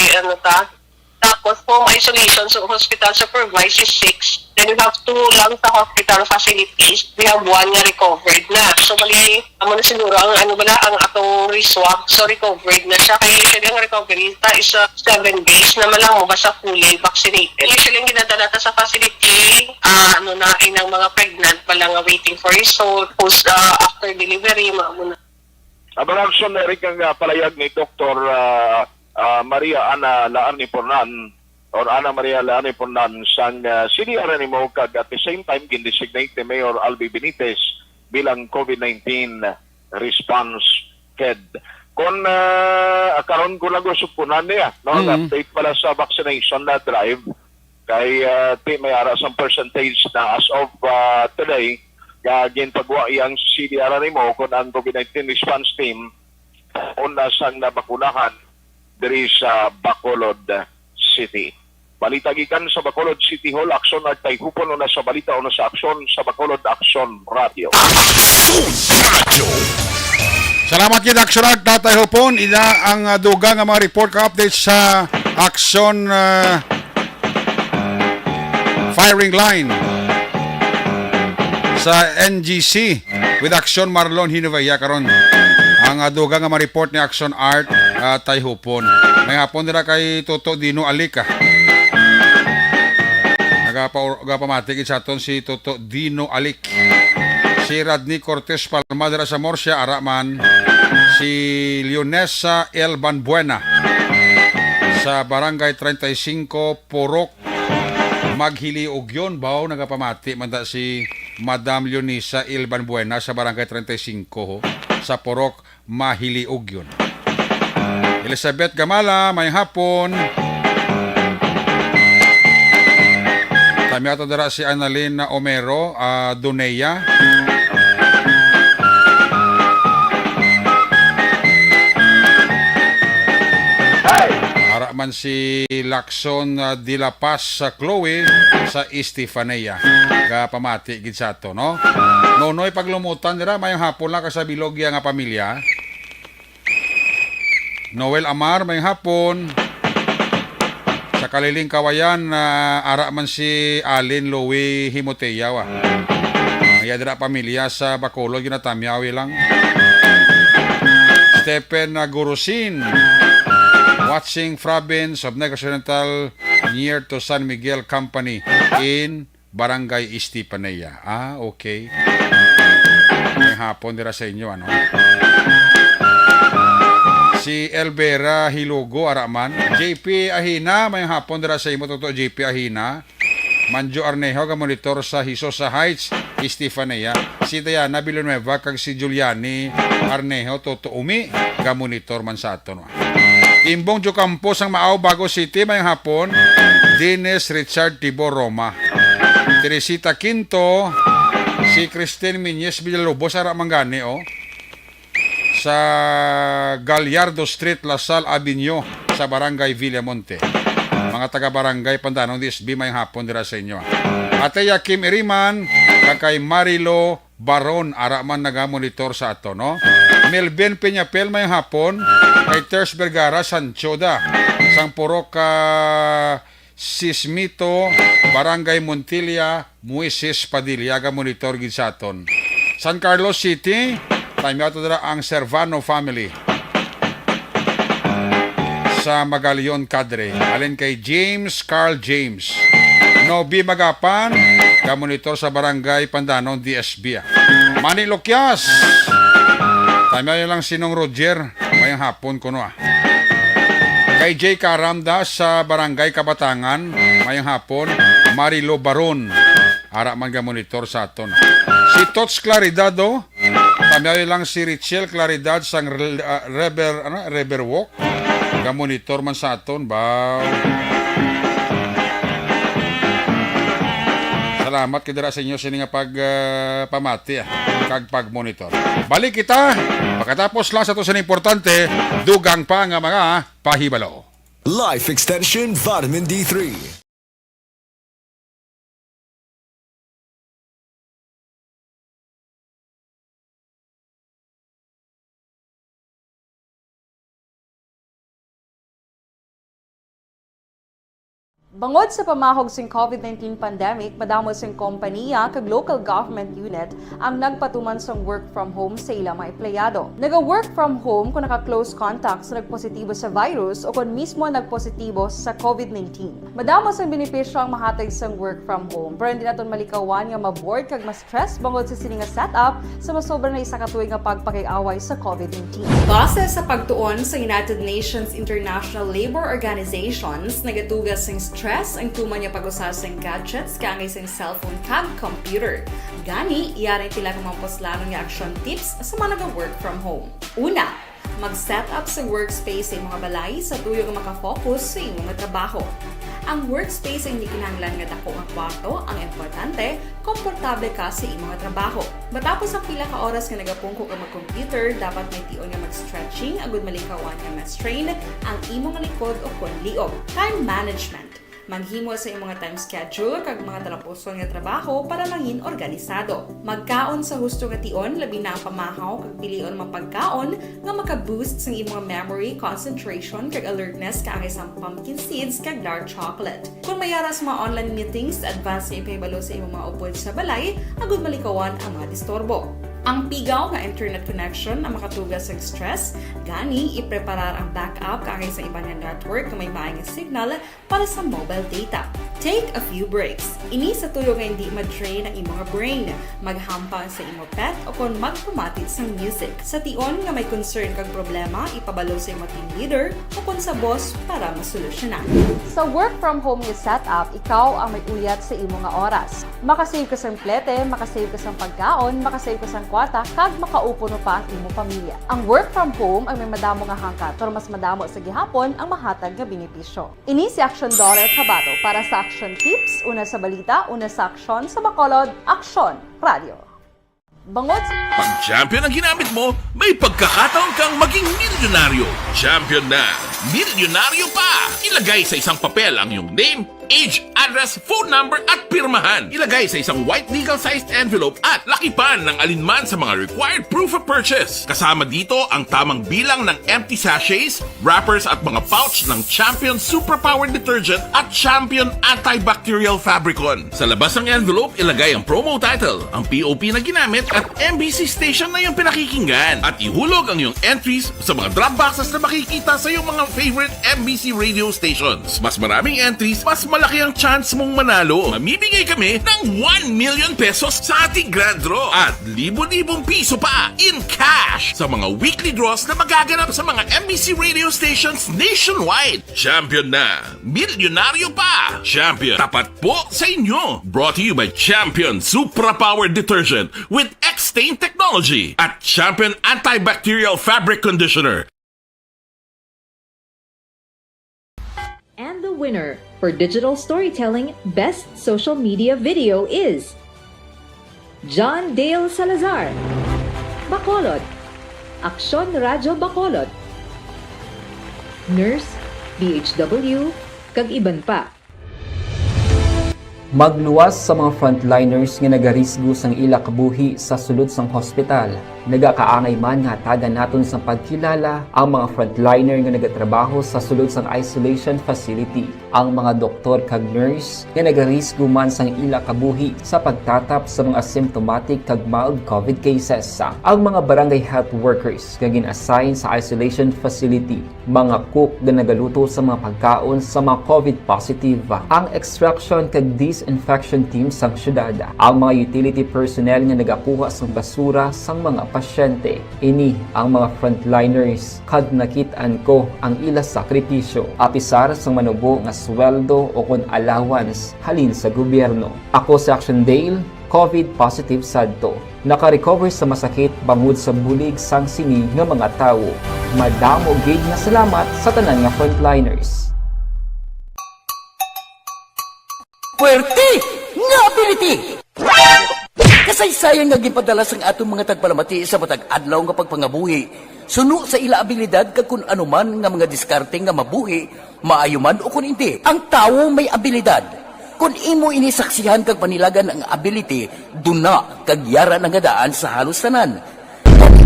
Speaker 2: Tapos home isolation, so hospital supervised is 6. Then we have 2 lang sa hospital facilities. We have 1 nga recovered na. So mali, amo na siguro ang ang atong re-swab. So recovered na siya. Kaya usually ang recovery is 7 days na malang mo basta fully vaccinated. Usually ang ginadalata sa facility, inang mga pregnant palang waiting for result, post after delivery, mga
Speaker 8: Abang action, Eric, ang palayag ni Dr. Maria Ana Laani Pornan or Ana Maria Laani Pornan sang CDR ni mo kag at the same time gindesignate ni Mayor Albi Benitez bilang COVID-19 response head. Kung karon ko lang supunan niya, no? Update pala sa vaccination na drive kay may ara sa percentage na as of today ginpagwa ang CDR ni mo kung ang COVID-19 response team una sang nabakunahan diri sa Bacolod City. Balita gikan sa Bacolod City Hall, aksyon at tayhupon na sa balita o na sa aksyon sa Bacolod Action Radio.
Speaker 1: Salamat kid Action at Tatay Hupon. Ina ang dugang nga mga report ka updates sa Action firing line sa NGC with Action Marlon Hinovaya karon. Ang dugang nga mga report ni Action Art Tayhupon. May hapon nila kay Toto Dino Alika. Nagapamatigid sa aton si Toto Dino Alik. Si Radney Cortez Palmadera sa Morsia, Araman. Si Leonesa El Banbuena sa Barangay 35, Porok, Maghili Ugyon. Bao nagapamati manda si Madam Leonesa El Banbuena sa Barangay 35 sa Porok, Mahili Ugyon. Elizabeth Gamala, may hapon. Tamiato dara si Annalyn Omero, Doneya. Haraman si Lacson de la Paz sa Chloe sa Estefanía. Pamati gid sa to, no? Nonoy paglumutan dira may hapon la ka sa Bilogya nga pamilya. Noel Amar, may hapon. Sa Kaliling Kawayan, ara man si Alin Louie Himoteyaw. Yadra pamilya sa Bacolod, ginatamyawi lang. Stephen Gurusin, watching province of Negros Oriental near to San Miguel Company in Barangay Estipanea. Okay. May hapon dira sa inyo, ano? Si Elvera Hilugo Araman, JP Ahina, may hapon dira sa imo totoo JP Ahina. Manjo Arnejo ga monitor sa Hisosa Heights, Estifanea. Si Diana Villanueva kag si Giuliani Arnejo toto umi ga monitor man sa aton. Imbong Jo Campos ang Maaw Bago City may hapon. Dennis Richard Tibor Roma. Teresita Quinto, si Christine Miñez Villalobos ara mangani sa Gallardo Street, Lasal Avenue sa Barangay Villamonte. Mga taga-barangay Pandanong DSB may hapon dira sa inyo. Ate Yakim Iriman, kay Marilo Baron, ara man naga-monitor sa ato, no? Melvin Peñapel may hapon, kay Ters Vergara Sanchoda, sang Purok Sismito, Barangay Montilla, Moises Padilla, ga-monitor gid sa aton. San Carlos City, time ato dira ang Servano family sa Magalion Cadre. Alin kay James Carl James. Nobi Magapan, ka-monitor sa Barangay Pandanong DSB. Manny Loquias. Time lang Sinong Roger. Mayang hapon ko no. Kay J. Karamda sa Barangay Kabatangan. Mayang hapon. Marilo Baron. Ara man ka-monitor sa aton. Si Tots Claridad time lang si Richel Claridad sang Reber Walk. Ga-monitor man sa aton ba. Salamat kidira sa inyo sa nga pamati kag pag-monitor. Balik kita pagkatapos lang sa to sa importante dugang pa nga mga pahibalo.
Speaker 13: Life Extension Vitamin D3.
Speaker 4: Bangod sa pamahog sing COVID-19 pandemic, madamo sing kompanya kag local government unit ang nagpatuman sang work from home sa ilang mga empleyado. Naga-work from home kung naka-close contacts na nagpositibo sa virus o kung mismo nagpositibo sa COVID-19. Madamo sang benepisyo ang mahatag sang work from home, pero hindi naton malikawan nga maboard kag ma-stress bangod sa sini nga setup sa masobra na isa ka tuig nga pagpakiaway sa COVID-19. Base sa pagtuon sa United Nations International Labor Organizations, nagatugas sing stress ang tuman niya pag-usas ng gadgets kangay sa cellphone kag computer. Gani, iyari tila kang mga poslanong nga action tips sa mga nag-work from home. Una, mag-set up sa workspace sa mga balay sa tuyo nga makafocus sa imong trabaho. Ang workspace ay hindi kinahanglan nga dako nga kwarto, ang importante, komportable ka sa imong trabaho. Matapos ang pila ka oras nga nagapungko ka mag-computer, dapat may tion nga mag-stretching agud malikawan nga ma-strain ang imong likod o kon liog. Time management. Maghimo sa imong time schedule kag mga talapuson nga trabaho para mangin organisado. Magkaon sa husto nga tion, labi na ang pamahaw kag pilion mapagkaon nga maka-boost sa imong memory, concentration kag alertness kaagay sa pumpkin seeds kag dark chocolate. Kung mayara sa mga online meetings, advance nga ipahibalo sa imong mga upod sa balay, agud malikawan ang mga disturbo. Ang pigaw nga internet connection ang makatugas sa stress, gani ipreparar ang backup kaagay sa ibang network na may maayong signal para sa mobile data. Take a few breaks. Ini sa tuyo nga hindi ma-drain ang imong brain, maghampang sa imong pet o kung magpumatit sa music. Sa tion nga may concern kag problema, ipabalo sa imong team leader o kung sa boss para masolusyonan. Sa work from home nga setup, ikaw ang may uyat sa imong nga oras. Makasave ka sa plete, makasave ka sa pagkaon, makasave ka sa kwarta, kag makaupo no pa ang imong pamilya. Ang work from home ay may madamo nga hangkat, pero mas madamo sa gihapon ang mahatag nga benepisyo. Ini si Action Dollar Kabato para sa Action Tips, una sa balita, una sa aksyon, sa Bacolod, Aksyon Radio. Bangod
Speaker 3: Pag champion ang ginamit mo, may pagkakataon kang maging milyonaryo. Champion na, milyonaryo pa! Ilagay sa isang papel ang iyong name, age, address, phone number at pirmahan. Ilagay sa isang white legal-sized envelope at lakipan ng alinman sa mga required proof of purchase. Kasama dito ang tamang bilang ng empty sachets, wrappers at mga pouch ng Champion Superpower Detergent at Champion Antibacterial Fabricon. Sa labas ng envelope, ilagay ang promo title, ang POP na ginamit at MBC station na yung pinakikinggan. At ihulog ang iyong entries sa mga drop boxes na makikita sa iyong mga favorite MBC radio stations. Mas maraming entries, mas malaki ang chance mong manalo. Mamimigay kami ng 1 million pesos sa ating grand draw at libo-libong piso pa in cash sa mga weekly draws na magaganap sa mga MBC radio stations nationwide. Champion na, milyonaryo pa. Champion, tapat po sa inyo. Brought to you by Champion Supra Power Detergent with X-Stain Technology at Champion Antibacterial Fabric Conditioner.
Speaker 5: And the winner for Digital Storytelling Best Social Media Video is John Dale Salazar, Bacolod, Aksyon Radyo Bacolod, Nurse, DHW, kag iban pa.
Speaker 6: Magluwas sa mga frontliners nga nagarisgo sang ila kabuhi sa sulod sang hospital. Nagakaangay man nga tagan naton sa pagkilala ang mga frontliner nga nagatrabaho sa sulod sang isolation facility. Ang mga doktor kag nurse nga nagarisgo man sang ila kabuhi sa pagtatap sa mga asymptomatic kag mild COVID cases. Ang mga barangay health workers nga gin-assign sa isolation facility, mga cook nga nagaluto sa mga pagkaon sa mga COVID positive. Ang extraction kag disinfection team sang syudad, ang mga utility personnel nga nagakuha sang basura sang mga pasyente. Ini ang mga frontliners kad nakitaan ko ang ila sakripisyo apisar sang manubo nga sweldo o kun allowance halin sa gobyerno. Ako si Action Dale, COVID positive sadto. Naka-recover sa masakit bangod sa bulig sang sini nga mga tawo. Madamo gid na salamat sa tanan nga frontliners.
Speaker 7: Puwerte nga ability! Kasaysayan nga gipadala sang atong mga tagpalamati sa matag adlaw nga pagpangabuhi. Suno sa ila abilidad kag kun anuman nga mga diskarte nga mabuhi, maayo man o kun hindi. Ang tawo may abilidad. Kung imo inisaksihan kag panilagan ang ability, duna kag yara nga daan sa halos tanan.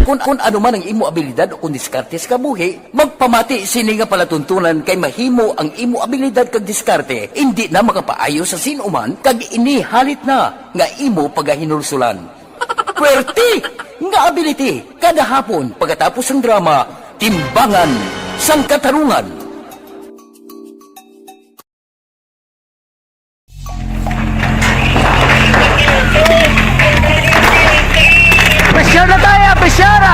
Speaker 7: Kung ano man ang imo abilidad o kung diskarte sa kabuhi, magpamati sini nga palatuntunan kay mahimo ang imo abilidad kag diskarte, hindi na makapaayo sa sinuman kag ini halit na nga imo pagahinulsulan. Puwerte nga ability, kada hapon pagkatapos ng drama, timbangan sang katarungan. Presyar na tayo! Presyara!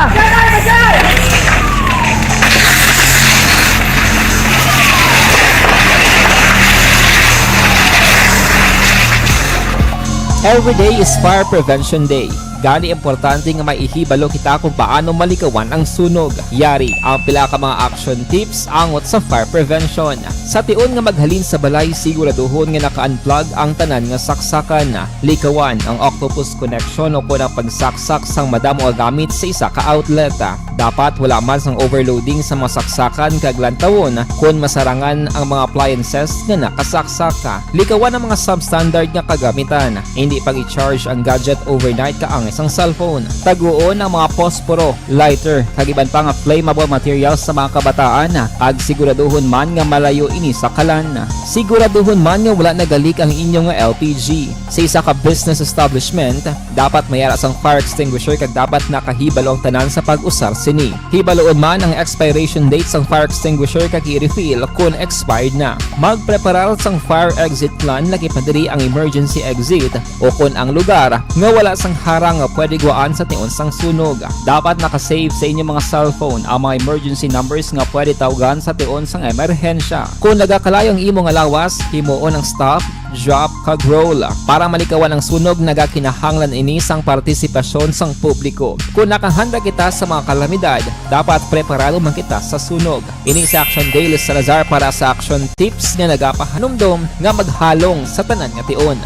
Speaker 9: Every day is Fire Prevention Day. Gani importante nga maihibalo kita kung paano malikawan ang sunog. Yari ang pila ka mga action tips angot sa fire prevention. Sa tion nga maghalin sa balay, siguraduhon nga naka-unplug ang tanan nga saksakan. Likawan ang octopus connection o kung ang pagsaksak sang madamo nga gamit sa isa ka outlet. Dapat wala man sang overloading sa mga saksakan kag lantawon kung masarangan ang mga appliances nga nakasaksaka. Likawan ang mga substandard nga kagamitan. Hindi pang i-charge ang gadget overnight kaang isang cellphone. Taguon ang mga posporo, lighter, kag iban pa nga flammable materials sa mga kabataan. Ag siguraduhon man nga malayo ini sa kalan. Siguraduhon man nga wala nagalik ang inyong LPG. Sa isa ka business establishment, dapat mayara sang fire extinguisher kag dapat nakahibalo ang tanan sa pag-usar sini. Hibaloon man ang expiration date sang fire extinguisher kag i-refill kung expired na. Magpreparar sang fire exit plan laki padiri ang emergency exit o kung ang lugar nga wala sang harang nga pwede guwaan sa tion sang sunog. Dapat nakasave sa inyong mga cellphone ang mga emergency numbers nga pwede tawagan sa tion sang emerhensya. Kung nagakalayo ang imong alawas, himuon ang stop, drop, kag roll. Para malikawan ang sunog, nagakinahanglan ini sang partisipasyon sang publiko. Kung nakahanda kita sa mga kalamidad, dapat preparado man kita sa sunog. Ini sa Action Dale Salazar para sa action tips nga nagapahanumdom nga maghalong sa tanan nga tion.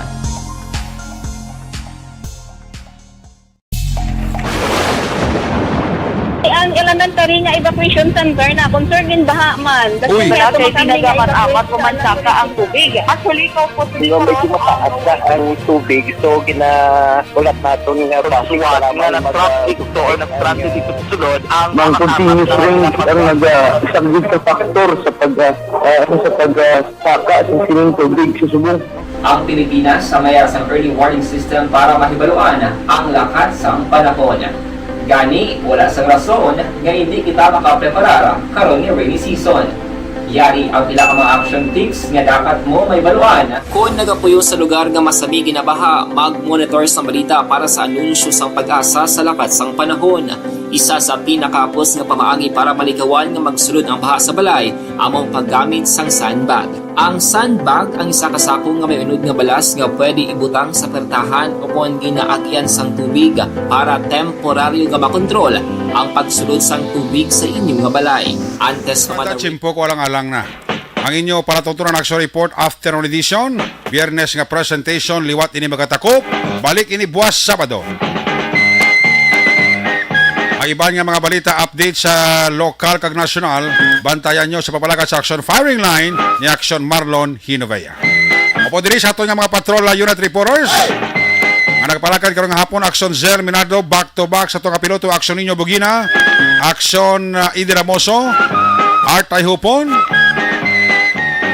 Speaker 2: Ang Pangalanan tari nga evacuation center na concern din baha man.
Speaker 1: Uy.
Speaker 2: Kaya pinagamat-amat pumansaka ang tubig. Actually, ikaw po
Speaker 10: So, medyo mataas na ang tubig. So, ulat natin nga
Speaker 7: Pagsuwat nga ng traffic or ng traffic dito sa sulod ang
Speaker 10: Mang continuous rain ang isang good factor sa pagsaka sa sining tubig sa subong.
Speaker 6: Ang Pilipinas sa mayas ang early warning system para mahibaluan ang lakas ng panahon. Gani, wala sa rason nga hindi kita makapreparar karon ni rainy season. Yari ang pila ka mga action tips nga dapat mo may baluan. Kung nagapuyo sa lugar nga masabi ginabaha, mag-monitor sa balita para sa anunsyo sang pag-asa sa lakat sang panahon. Isa sa pinakapos nga pamaagi para malikawan nga magsulod ang baha sa balay, among paggamit sang sandbag. Ang sandbag ang isa ka sako nga may unod nga balas nga pwede ibutang sa pertahan o kung ginaagyan sang tubig para temporaryo nga makontrol ang pagsulod sang tubig sa inyong nga balay. Antes naman
Speaker 1: Chimpo ko alang-alang na. Ang inyo para tutunan action report afternoon edition, Biyernes nga presentation liwat ini magatakop, balik ini buwas Sabado. Ang iban nga mga balita update sa lokal kag nasyonal, bantayan nyo sa papalakas sa action firing line ni Action Marlon Hinovea. Opo diri sa ato nga mga patrol unit reporters. Ang nagpalakad karong hapon Action Zer Minardo back to back sa itong kapiloto Action Niño Bugina, Action Idi Ramoso, Art Hupon.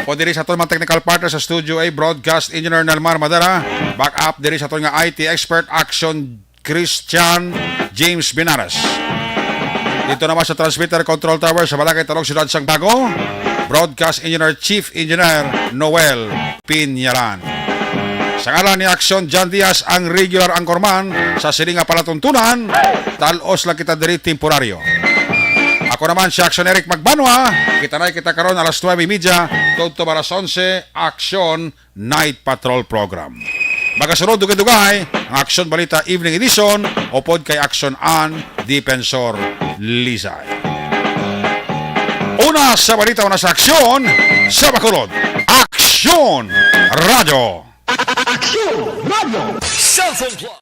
Speaker 1: Opo diri sa itong mga technical partner sa Studio A, Broadcast Engineer Nelmar Madara, back up diri sa itong nga IT expert Action Christian James Binaras. Dito naman sa Transmitter Control Tower sa Balakay Talog Ciudad Sangbago, Broadcast Engineer Chief Engineer Noel Pinyalan. Sa ngalan ni Action John Diaz ang regular anchorman sa silinga palatuntunan, talos lang kita diri temporaryo. Ako naman si Action Eric Magbanwa, kita karon alas 9:30 to alas 11 Action Night Patrol Program. Magasunod dugay-dugay ang Action Balita Evening Edition o pod kay Action An Defensor Lizay. Una sa balita, una sa aksyon sa Bacolod. Action Radio!
Speaker 13: Action Radio! Cellphone Plus!